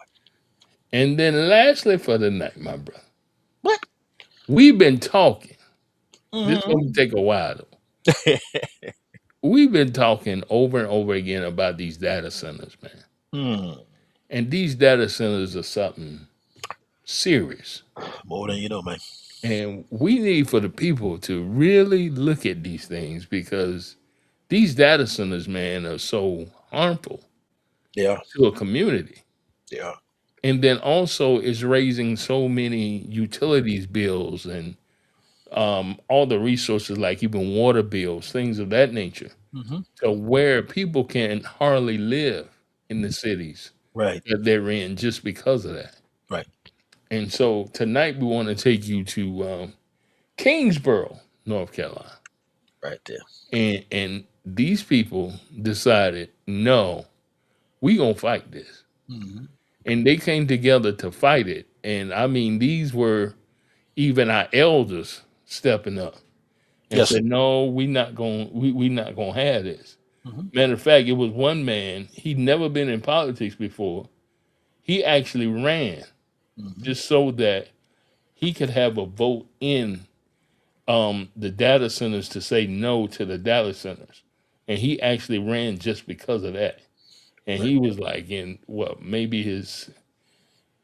And then lastly for the night, my brother, What? we've been talking. This is Mhm. going to take a while, though. We've been talking over and over again about these data centers, man. Hmm. And these data centers are something serious. More than you know, man. And we need for the people to really look at these things because these data centers, man, are so harmful Yeah, to a community. yeah. And then also is raising so many utilities bills and all the resources like even water bills, things of that nature, Hmm. to where people can hardly live in the cities Right, that they're in just because of that. right, And so tonight we want to take you to Kingsborough, North Carolina. right there. And these people decided, no, we gonna fight this. Hmm. And they came together to fight it. And I mean, these were even our elders stepping up and Yes, sir. said, no, we not gonna have this. Hmm. Matter of fact, it was one man, he'd never been in politics before. He actually ran Hmm. just so that he could have a vote in the data centers to say no to the data centers. And he actually ran just because of that. And Right. he was like in what, maybe his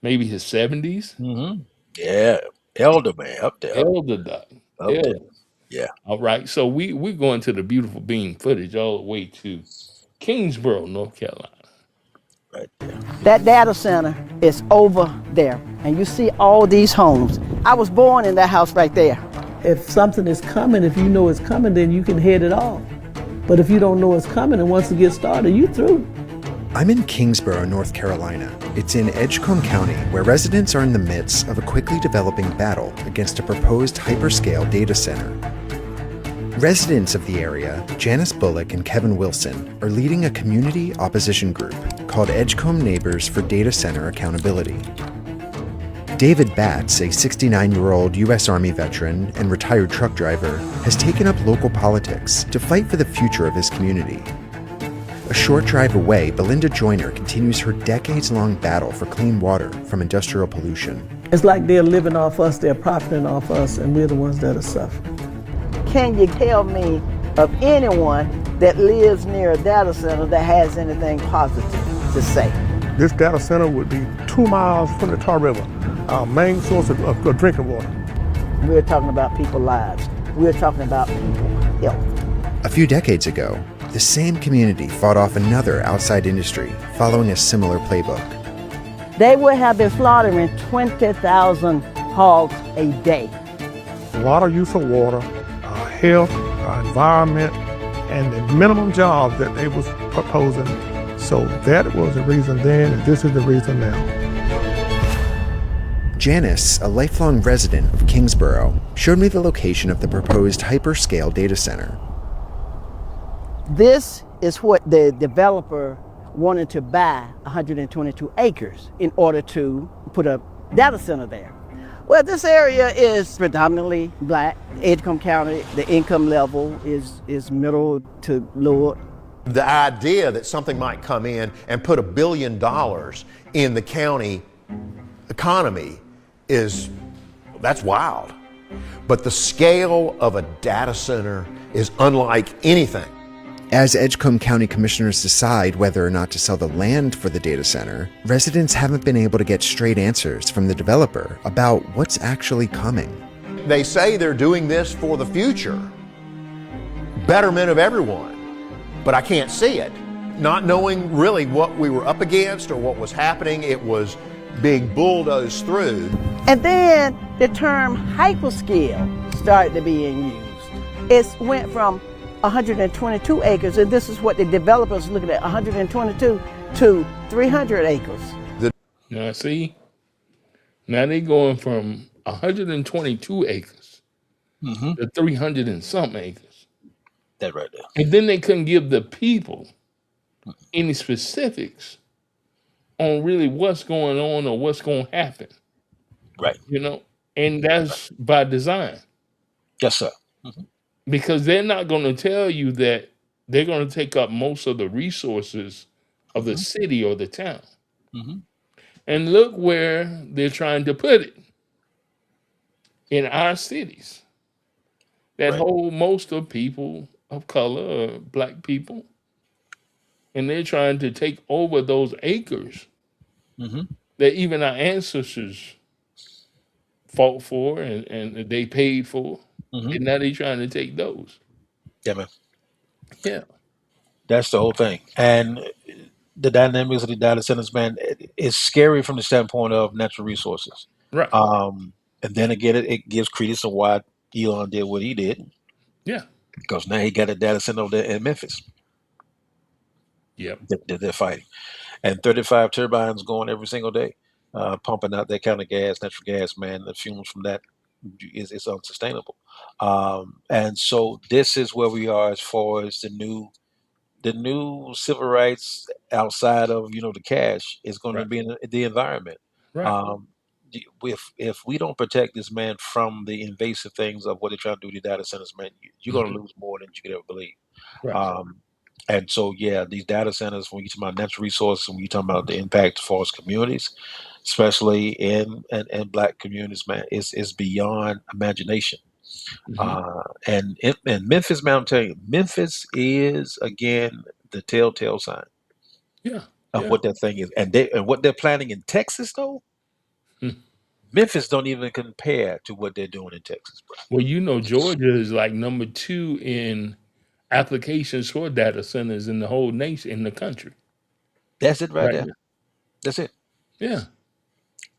70s? Hmm. Yeah, elder man, up there, Elder Doc. up there. Elder. Yeah. All right. So we're going to the beautiful beam footage all the way to Kingsborough, North Carolina. Right there. That data center is over there, and you see all these homes. I was born in that house right there. If something is coming, if you know it's coming, then you can head it off. But if you don't know it's coming and once it gets started, you through. I'm in Kingsborough, North Carolina. It's in Edgecombe County, where residents are in the midst of a quickly developing battle against a proposed hyperscale data center. Residents of the area, Janice Bullock and Kevin Wilson, are leading a community opposition group called Edgecombe Neighbors for Data Center Accountability. David Batts, a 69-year-old U.S. Army veteran and retired truck driver, has taken up local politics to fight for the future of his community. A short drive away, Belinda Joyner continues her decades-long battle for clean water from industrial pollution. It's like they're living off us, they're profiting off us, and we're the ones that are suffering. Can you tell me of anyone that lives near a data center that has anything positive to say? This data center would be 2 miles from the Tar River, our main source of drinking water. We're talking about people's lives. We're talking about people. health. A few decades ago, the same community fought off another outside industry following a similar playbook. They would have been slaughtering 20,000 hogs a day. A lot of use of water, health, environment, and the minimum jobs that they was proposing. So that was the reason then, and this is the reason now. Janice, a lifelong resident of Kingsborough, showed me the location of the proposed hyperscale data center. This is what the developer wanted to buy 122 acres in order to put a data center there. Well, this area is predominantly black. Edgecombe County, the income level is middle to lower. The idea that something might come in and put $1 billion in the county economy that's wild. But the scale of a data center is unlike anything. As Edgecombe County commissioners decide whether or not to sell the land for the data center, residents haven't been able to get straight answers from the developer about what's actually coming. They say they're doing this for the future, betterment of everyone, but I can't see it. Not knowing really what we were up against or what was happening, it was being bulldozed through. And then the term hyperscale started to be used. It went from 122 acres, and this is what the developers looking at, 122 to 300 acres. Now see, now they going from 122 acres to 300 and something acres. That right there. And then they couldn't give the people any specifics on really what's going on or what's going to happen. Right. You know, and that's by design. Yes, sir. Because they're not going to tell you that they're going to take up most of the resources of the city or the town. And look where they're trying to put it. In our cities that hold most of people of color or black people. And they're trying to take over those acres that even our ancestors fought for and they paid for. And now they're trying to take those. Yeah, man. Yeah. That's the whole thing. And the dynamics of the data centers, man, it's scary from the standpoint of natural resources. Right. And then again, it gives credence to why Elon did what he did. Yeah. Because now he got a data center over there in Memphis. Yep. That they're fighting. And 35 turbines going every single day, pumping out that kind of gas, natural gas, man. The fumes from that is unsustainable. And so this is where we are as far as the new civil rights outside of the cash is going to be in the environment. Right. If we don't protect this man from the invasive things of what they're trying to do to data centers, man, you're going to lose more than you could ever believe. Right. And so, yeah, these data centers, when you talk about natural resources, when you talk about the impact as far as communities, especially in black communities, man, it's beyond imagination. And Memphis, man, I'm telling you, Memphis is again the telltale sign of what that thing is, and what they're planning in Texas, though. Memphis don't even compare to what they're doing in Texas, bro. Well, Georgia is like number 2 in applications for data centers in the whole nation, in the country. That's it right there. That's it. Yeah.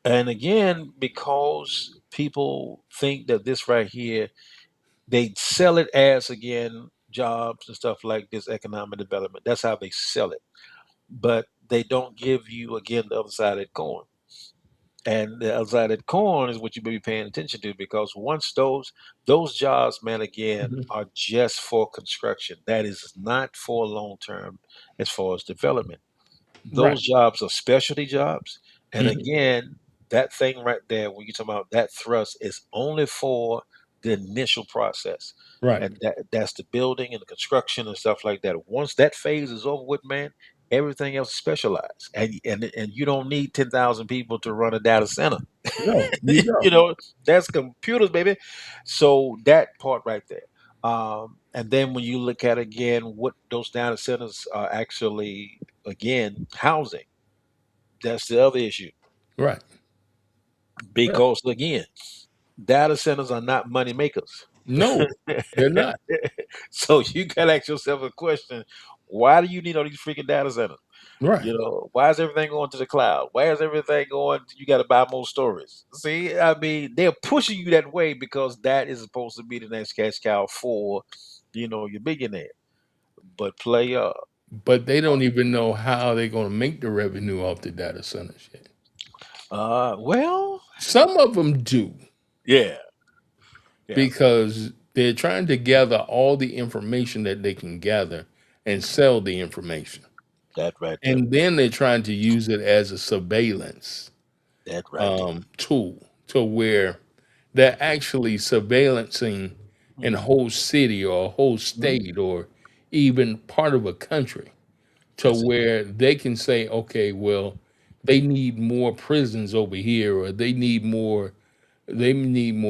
And again, because people think that this right here, they sell it as, again, jobs and stuff like this, economic development. That's how they sell it. But they don't give you, again, the other side of that coin. And the other side of that coin is what you may be paying attention to, because once those jobs, man, again, are just for construction. That is not for long term as far as development. Those jobs are specialty jobs. And again, that thing right there, when you talk about that thrust, is only for the initial process. Right. And that's the building and the construction and stuff like that. Once that phase is over with, man, everything else is specialized. And you don't need 10,000 people to run a data center. No, you don't. That's computers, baby. So that part right there. And then when you look at, again, what those data centers are actually, again, housing, that's the other issue. Right. Because, again, data centers are not money makers. No, they're not. So you gotta ask yourself a question: why do you need all these freaking data centers? Right. You know, why is everything going to the cloud? Why is everything going? You got to buy more storage. See, I mean, they're pushing you that way because that is supposed to be the next cash cow for, your billionaire. But But they don't even know how they're going to make the revenue off the data centers yet. Well, Some of them do yeah, because they're trying to gather all the information that they can gather and sell the information. that right there, And then they're trying to use it as a surveillance that right there. tool to where they're actually surveillancing a whole city or a whole state or even part of a country to That's it. where they can say, okay, well, they need more prisons over here, or they need more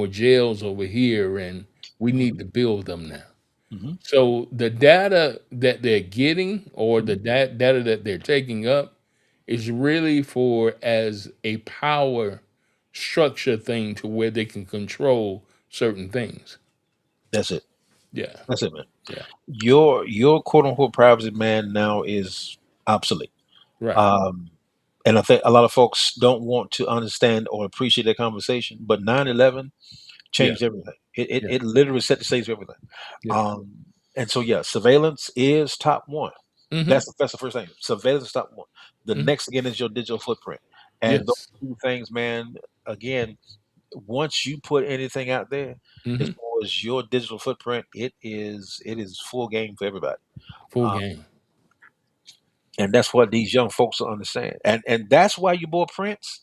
jails over here, and we need to build them now. Hmm. So the data that they're getting or the Hmm. data that they're taking up is really for as a power structure thing to where they can control certain things. That's it. Yeah. That's it, man. Yeah. Your quote unquote privacy, man, now is obsolete. Right. Um, and I think a lot of folks don't want to understand or appreciate that conversation. But 9/11 Yeah. changed everything. It, Yeah. it literally set the stage for everything. Yeah. And so yeah, surveillance is top one. Mm-hmm. That's the first thing. Surveillance is top one. The Hmm. next again is your digital footprint. And those Yes. two things, man, again, once you put anything out there, as Hmm. far as your digital footprint, it is full game for everybody. Full Um, game. and that's what these young folks don't understand. And that's why your boy Prince,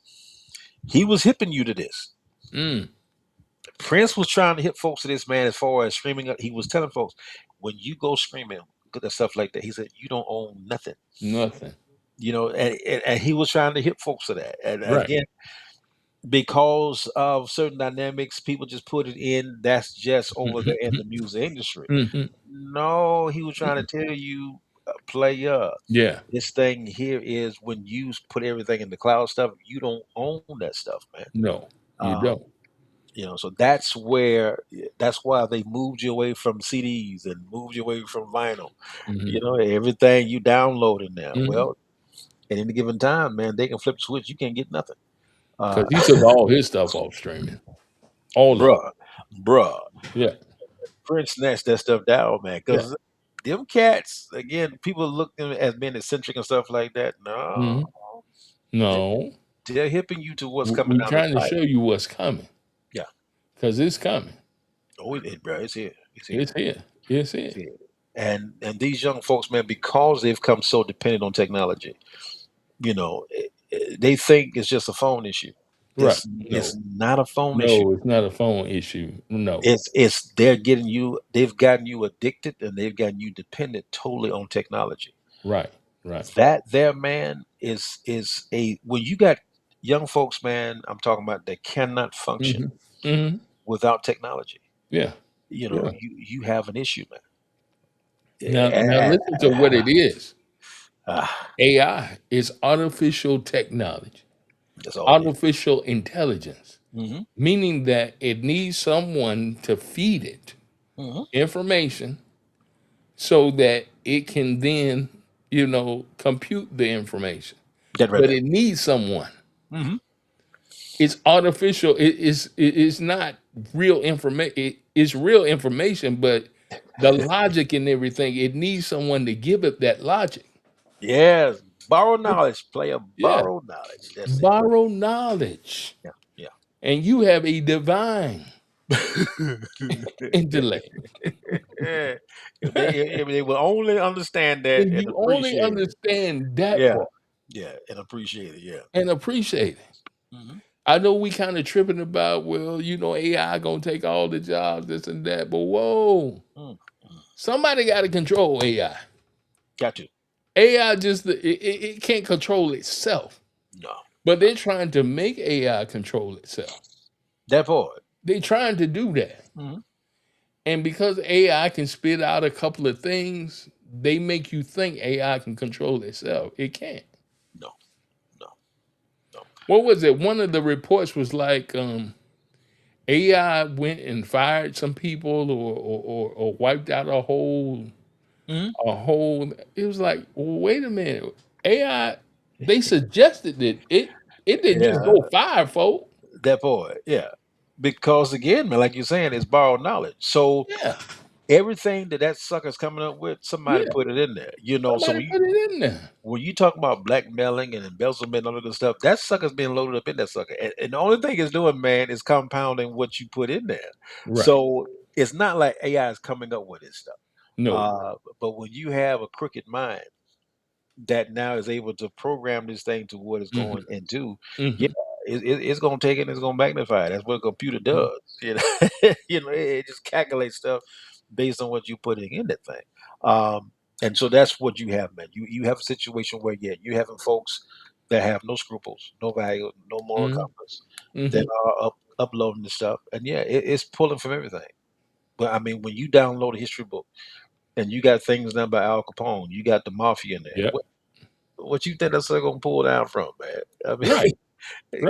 he was hipping you to this. Mm. Prince was trying to hit folks to this, man, as far as screaming. He was telling folks, when you go screaming, good stuff like that, he said, you don't own nothing. Nothing. And he was trying to hit folks to that. And Right. again, because of certain dynamics, people just put it in. That's just over there in the music industry. Hmm. No, he was trying to tell you, player, Yeah. this thing here is when you put everything in the cloud stuff, you don't own that stuff, man. No, you Um, don't. so that's why they moved you away from CDs and moved you away from vinyl. Hmm. Everything you downloading now. Hmm. Well, at any given time, man, they can flip the switch. You can't get nothing. Because Uh, he took all his stuff off streaming. All of it. bruh, bruh. Yeah. Prince snatched that stuff down, man. Yeah. Because them cats, again, people look them as being eccentric and stuff like that. No, Hmm. they, No. they're hipping you to what's coming We're down the trying to pipe. show you what's coming. Yeah. Because it's coming. Oh, bro, it's here. It's here. It's here. It's It's here. here. And these young folks, man, because they've come so dependent on technology, they think it's just a phone issue. Right. It's No. not a phone issue. No, it's not a phone issue. No. It's they've gotten you addicted and they've gotten you dependent totally on technology. Right. Right. That there, man, is a when you got young folks, man, I'm talking about that cannot function Hmm. Hmm. without technology. Yeah. Yeah. You have an issue, man. Now listen to what it is. Ah, AI is artificial technology, that's all it is. artificial intelligence, Mm-hmm. meaning that it needs someone to feed it Mm-hmm. information so that it can then, compute the information. That right But there. it needs someone. Mm-hmm. It's artificial. It is not real information. It's real information, but the logic and everything, it needs someone to give it that logic. Yes, borrow knowledge, player. Yeah. Borrow knowledge. That's it. Borrow knowledge. Yeah, yeah. And you have a divine intellect. If they will only understand that And and you only appreciate it. understand that Yeah, part yeah, and appreciate it. Yeah. and appreciate it. Hmm. I know we kind of tripping about, well, AI gonna take all the jobs, this and that, but whoa, Mm. somebody got to control AI. Got to. AI just it can't control itself, No, but they're trying to make AI control itself. that part. They're trying to do that, Hmm. and because AI can spit out a couple of things, they make you think AI can control itself. It can't. No, no, no. What was it? One of the reports was like AI went and fired some people or wiped out Mhm. a whole. It was like, well, wait a minute, AI. They suggested that it didn't just Yeah, go fire folk. that boy. Yeah, because again, man, like you're saying, it's borrowed knowledge. So Yeah, everything that sucker's coming up with, somebody yeah. put it in there. You know, so Somebody put it in there. when you talk about blackmailing and embezzlement and all that good stuff, that sucker's being loaded up in that sucker. And the only thing it's doing, man, is compounding what you put in there. Right. So it's not like AI is coming up with this stuff. No. But when you have a crooked mind that now is able to program this thing to what it's Hmm. going and do, yeah, Hmm. it's going to take it and it's going to magnify it. That's what a computer does. You know, it just calculates stuff based on what you're putting in that thing. And so that's what you have, man. You have a situation where you having folks that have no scruples, no value, no moral Hmm. compass, that Hmm. are uploading the stuff, and it's pulling from everything. But I mean, when you download a history book and you got things done by Al Capone, you got the mafia in there. Yeah. What you think that's gonna pull down from, man? I mean, Right.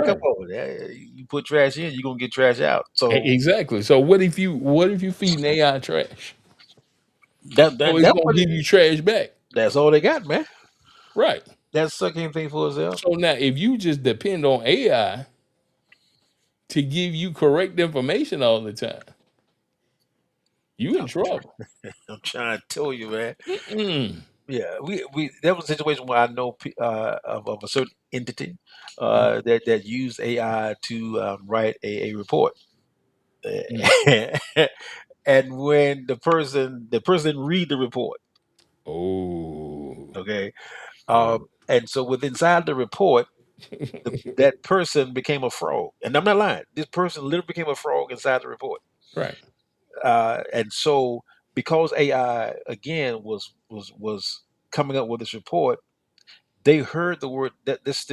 come Right. on, man. You put trash in, you're gonna get trash out. So Exactly. So what if you feed an AI trash? that So that it's that's gonna what give you trash back. that's all they got, man. Right. That sucker ain't think for itself. So now if you just depend on AI to give you correct information all the time, you in trouble. I'm trying to tell you, man. Mm-mm. Yeah, we that was a situation where I know of a certain entity Mm. that used AI to write a report. Mm. And when the person didn't read the report, Oh. okay, Oh. and so with inside the report, that person became a frog, and I'm not lying. This person literally became a frog inside the report, Right. and so because AI again was coming up with this report, they heard the word that this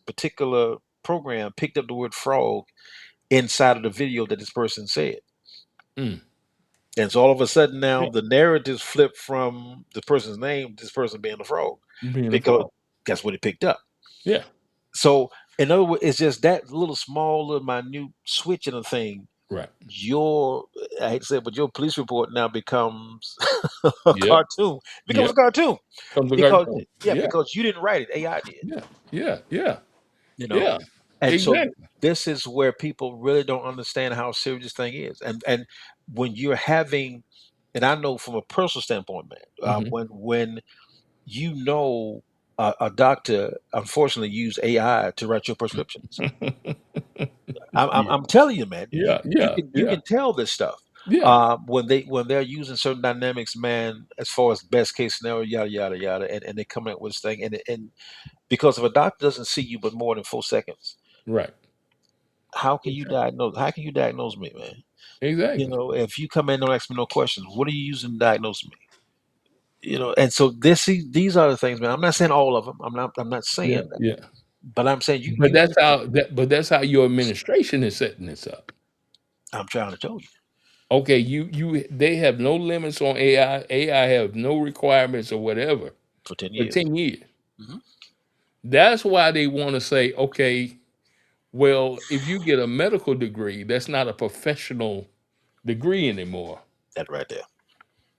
particular program picked up the word frog inside of the video that this person said. Mm. And so all of a sudden now Yeah. the narratives flip from the person's name, this person being a frog, Being a because fraud. that's what it picked up. Yeah. So in other words, it's just that little small, little minute switch in a thing. Right. Your I hate to say it, but your police report now becomes a Yep. cartoon. It becomes a Yep. cartoon Comes a because cartoon. Yeah. because you didn't write it, AI did. Yeah. Yeah. Yeah. You know, Yeah. and so Exactly. this is where people really don't understand how serious this thing is. And when you're having, and I know from a personal standpoint, man, Hmm. when you know a doctor unfortunately use AI to write your prescriptions. Yeah. I'm telling you, man, Yeah. you Yeah. can Yeah. tell this stuff Yeah. when they're using certain dynamics, man, as far as best case scenario, yada yada yada, and they come up with this thing, and because if a doctor doesn't see you but more than 4 seconds, Right. how can you Exactly. diagnose? How can you diagnose me, man? You Exactly. know, if you come in and don't ask me no questions, what are you using to diagnose me? You know, and so these are the things, man. I'm not saying all of them. I'm not Yeah. saying that, Yeah. but I'm saying But you understand. that's how your administration is setting this up. I'm trying to tell you Okay, they have no limits on AI. AI have no requirements or whatever for 10 for years. 10 years. Hmm. That's why they want to say, okay, well, if you get a medical degree, that's not a professional degree anymore. That right there.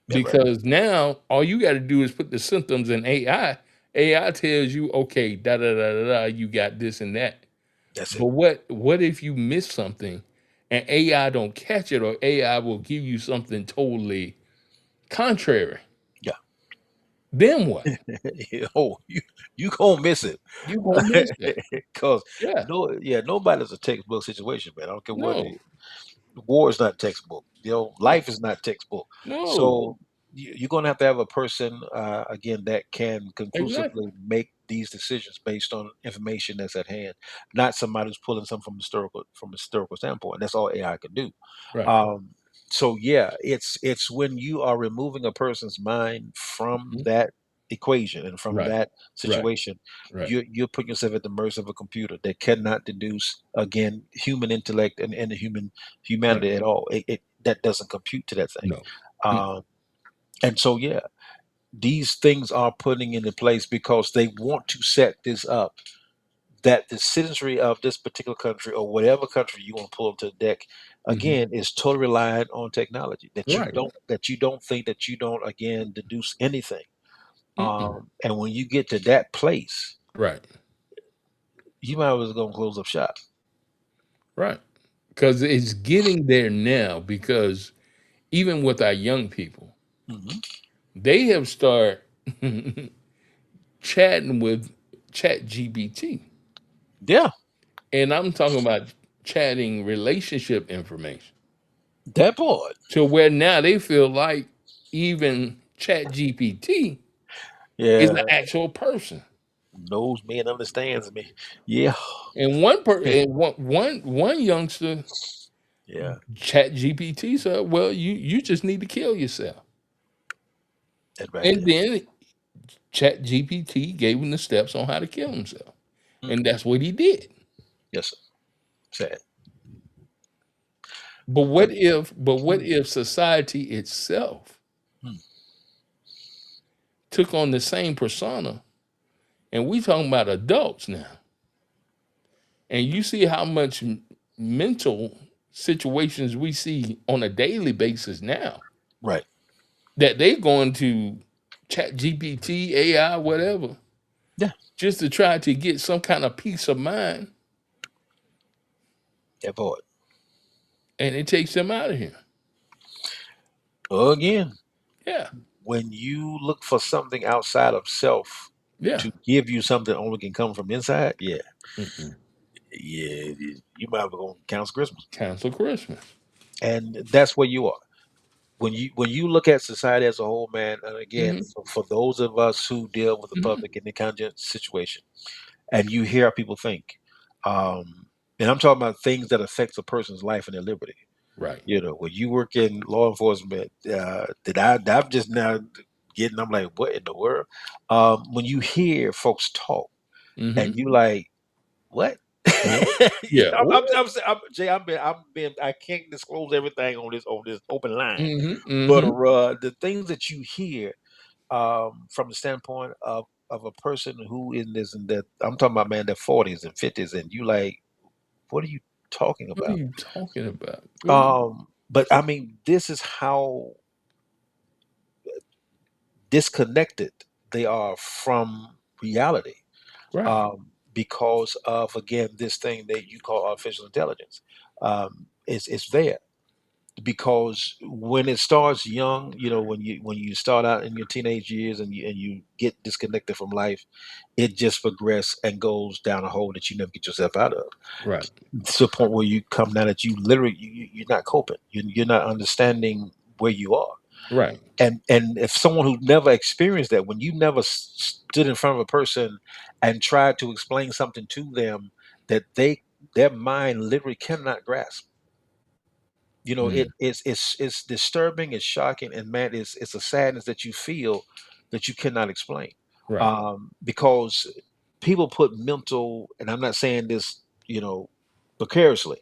That right there. Because now all you got to do is put the symptoms in AI. AI tells you, okay, da da da da da, you got this and that. That's But it. what if you miss something and AI don't catch it, or AI will give you something totally contrary? Yeah. Then what? Oh, you gonna miss it You gonna miss it. because Yeah. nobody's a textbook situation, man. I don't care what it No. is. War is not textbook. You know, No. life is not textbook. No. So you're going to have a person again that can Exactly. conclusively make these decisions based on information that's at hand, not somebody who's pulling something from a historical standpoint. That's all AI can do. Right. Um, so yeah, it's when you are removing a person's mind from Mhm. that equation and from Right. that Right. situation, Right. you're putting yourself at the mercy of a computer that cannot deduce again human intellect and the Right. humanity at all. It that doesn't compute to that thing. No. Mm. Um, and so yeah, these things are putting into place because they want to set this up that the citizenry of this particular country or whatever country you want to pull up to the deck Mhm. again is totally reliant on technology Right. that you don't think that you don't again deduce anything. Mm-mm. And when you get to that place, Right. you might as well go and close up shop. Right. Because it's getting there now. Because even with our young people, Hmm. they have started chatting with Chat GBT, Yeah, and I'm talking about chatting relationship information that part. to where now they feel like even Chat GPT is an Yeah, actual person. knows me and understands me. Yeah, And one youngster, yeah, Chat GPT said, "Well, you just need to kill yourself." that right And there. then Chat GPT gave him the steps on how to kill himself, Mm. and that's what he did. Yes, sir. Sad. But But what if society itself mm, took on the same persona, and we talking about adults now, and you see how much mental situations we see on a daily basis now right. that they're going to Chat GPT, AI, whatever, Yeah, just to try to get some kind of peace of mind, that part. and it takes them out of here. Again, Yeah, when you look for something outside of self yeah. to give you something that only can come from inside, yeah, Mm-mm. yeah, you might have to go cancel Christmas, Cancel Christmas. and that's where you are. When you look at society as a whole, man, and again, Hmm. for those of us who deal with the Hmm. public in the kind of situation, and you hear how people think, um, and I'm talking about things that affects a person's life and their liberty. Right. You know, when you work in law enforcement, I'm just now getting. I'm like, what in the world? When you hear folks talk, and Hmm. you like, what? Yeah. Yeah. Jay, I can't disclose everything on this open line, Hmm. but Hmm. the things that you hear from the standpoint of a person who in this and that, I'm talking about man, their 40s and 50s, and you like, what are you talking What are about? you talking about? What? But I mean, this is how disconnected they are from reality Right. because of again this thing that you call artificial intelligence. It's there because when it starts young, you know, when you start out in your teenage years and you get disconnected from life, it just progresses and goes down a hole that you never get yourself out of. Right. To the point where you come down that you literally you're not coping, you're not understanding where you are. Right. And if someone who never experienced that, when you never stood in front of a person and tried to explain something to them that their mind literally cannot grasp, you know, Mm. it's disturbing, it's shocking, and man, it's a sadness that you feel that you cannot explain, Right. because people put mental, and I'm not saying this, you know, precariously.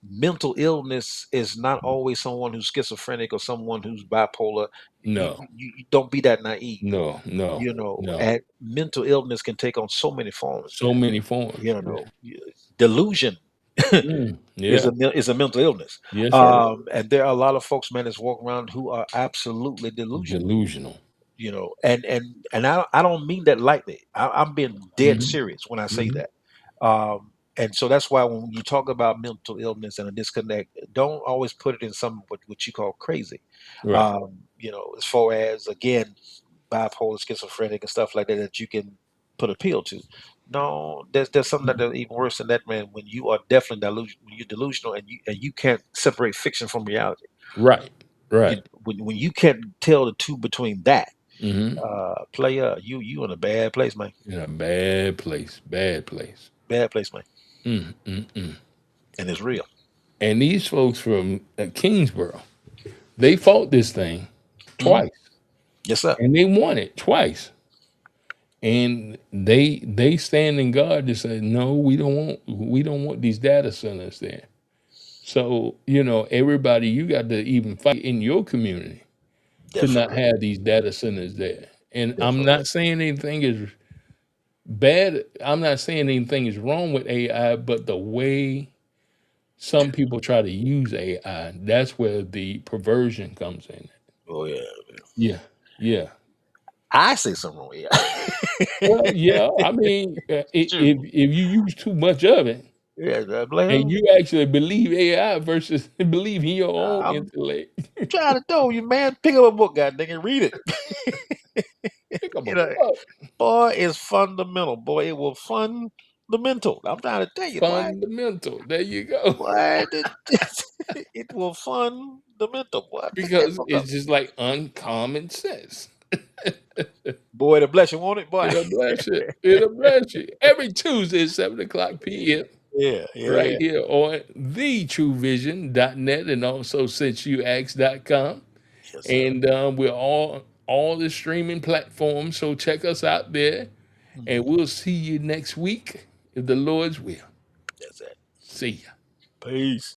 Mental illness is not always someone who's schizophrenic or someone who's bipolar. No. You don't be that naive, No. No. you know. No. And mental illness can take on so many forms, So many forms. you Yeah. know. Delusion Mm. is Yeah. is a mental illness. Yes, sir. And there are a lot of folks, man, that's walk around who are absolutely delusional, Delusional. you know. And I don't mean that lightly. I'm being dead Hmm. serious when I say Hmm. that. And so that's why when you talk about mental illness and a disconnect, don't always put it in some what you call crazy. Right. You know, as far as again bipolar, schizophrenic, and stuff like that that you can put a pill to. No, there's something that even worse than that, man. When you are definitely when you're delusional and you can't separate fiction from reality. Right. Right. When you can't tell the two between that, Hmm. player, you in a bad place, man. In a bad place. Bad place. Bad place, man. Mm. Mm. Mm. And it's real. And these folks from Kingsborough, they fought this thing Mhm. twice, Yes, sir. and they won it twice. And they stand in guard to say, no, we don't want these data centers there. So everybody, you got to even fight in your community to not Definitely. have these data centers there. And I'm Definitely. not saying anything is bad. I'm not saying anything is wrong with AI, but the way some people try to use AI, that's where the perversion comes in. Oh yeah. Yeah, yeah. I say something wrong. Yeah. Well, yeah. I mean, Shoot. if you use too much of it, Yeah, God blame and him. you actually believe AI versus believe in your own I'm intellect, trying to tell you, man. Pick up a book, God dang it, read it. pick up a You know, book. boy, it's fundamental. Boy, it will fundamental. I'm trying to tell you, boy. Fundamental. There you go. Boy, it will fundamental. Boy, pick that Because book up. it's just like uncommon sense. Boy, to bless you, won't it, boy? It'll bless you. It'll bless you. Every Tuesday at 7 o'clock p.m. Yeah, yeah, right yeah. here on thetruevision.net and also since-you-asked.com. Yes, sir. And we're all the streaming platforms, so check us out there. And we'll see you next week if the Lord's will. That's it. See ya. Peace.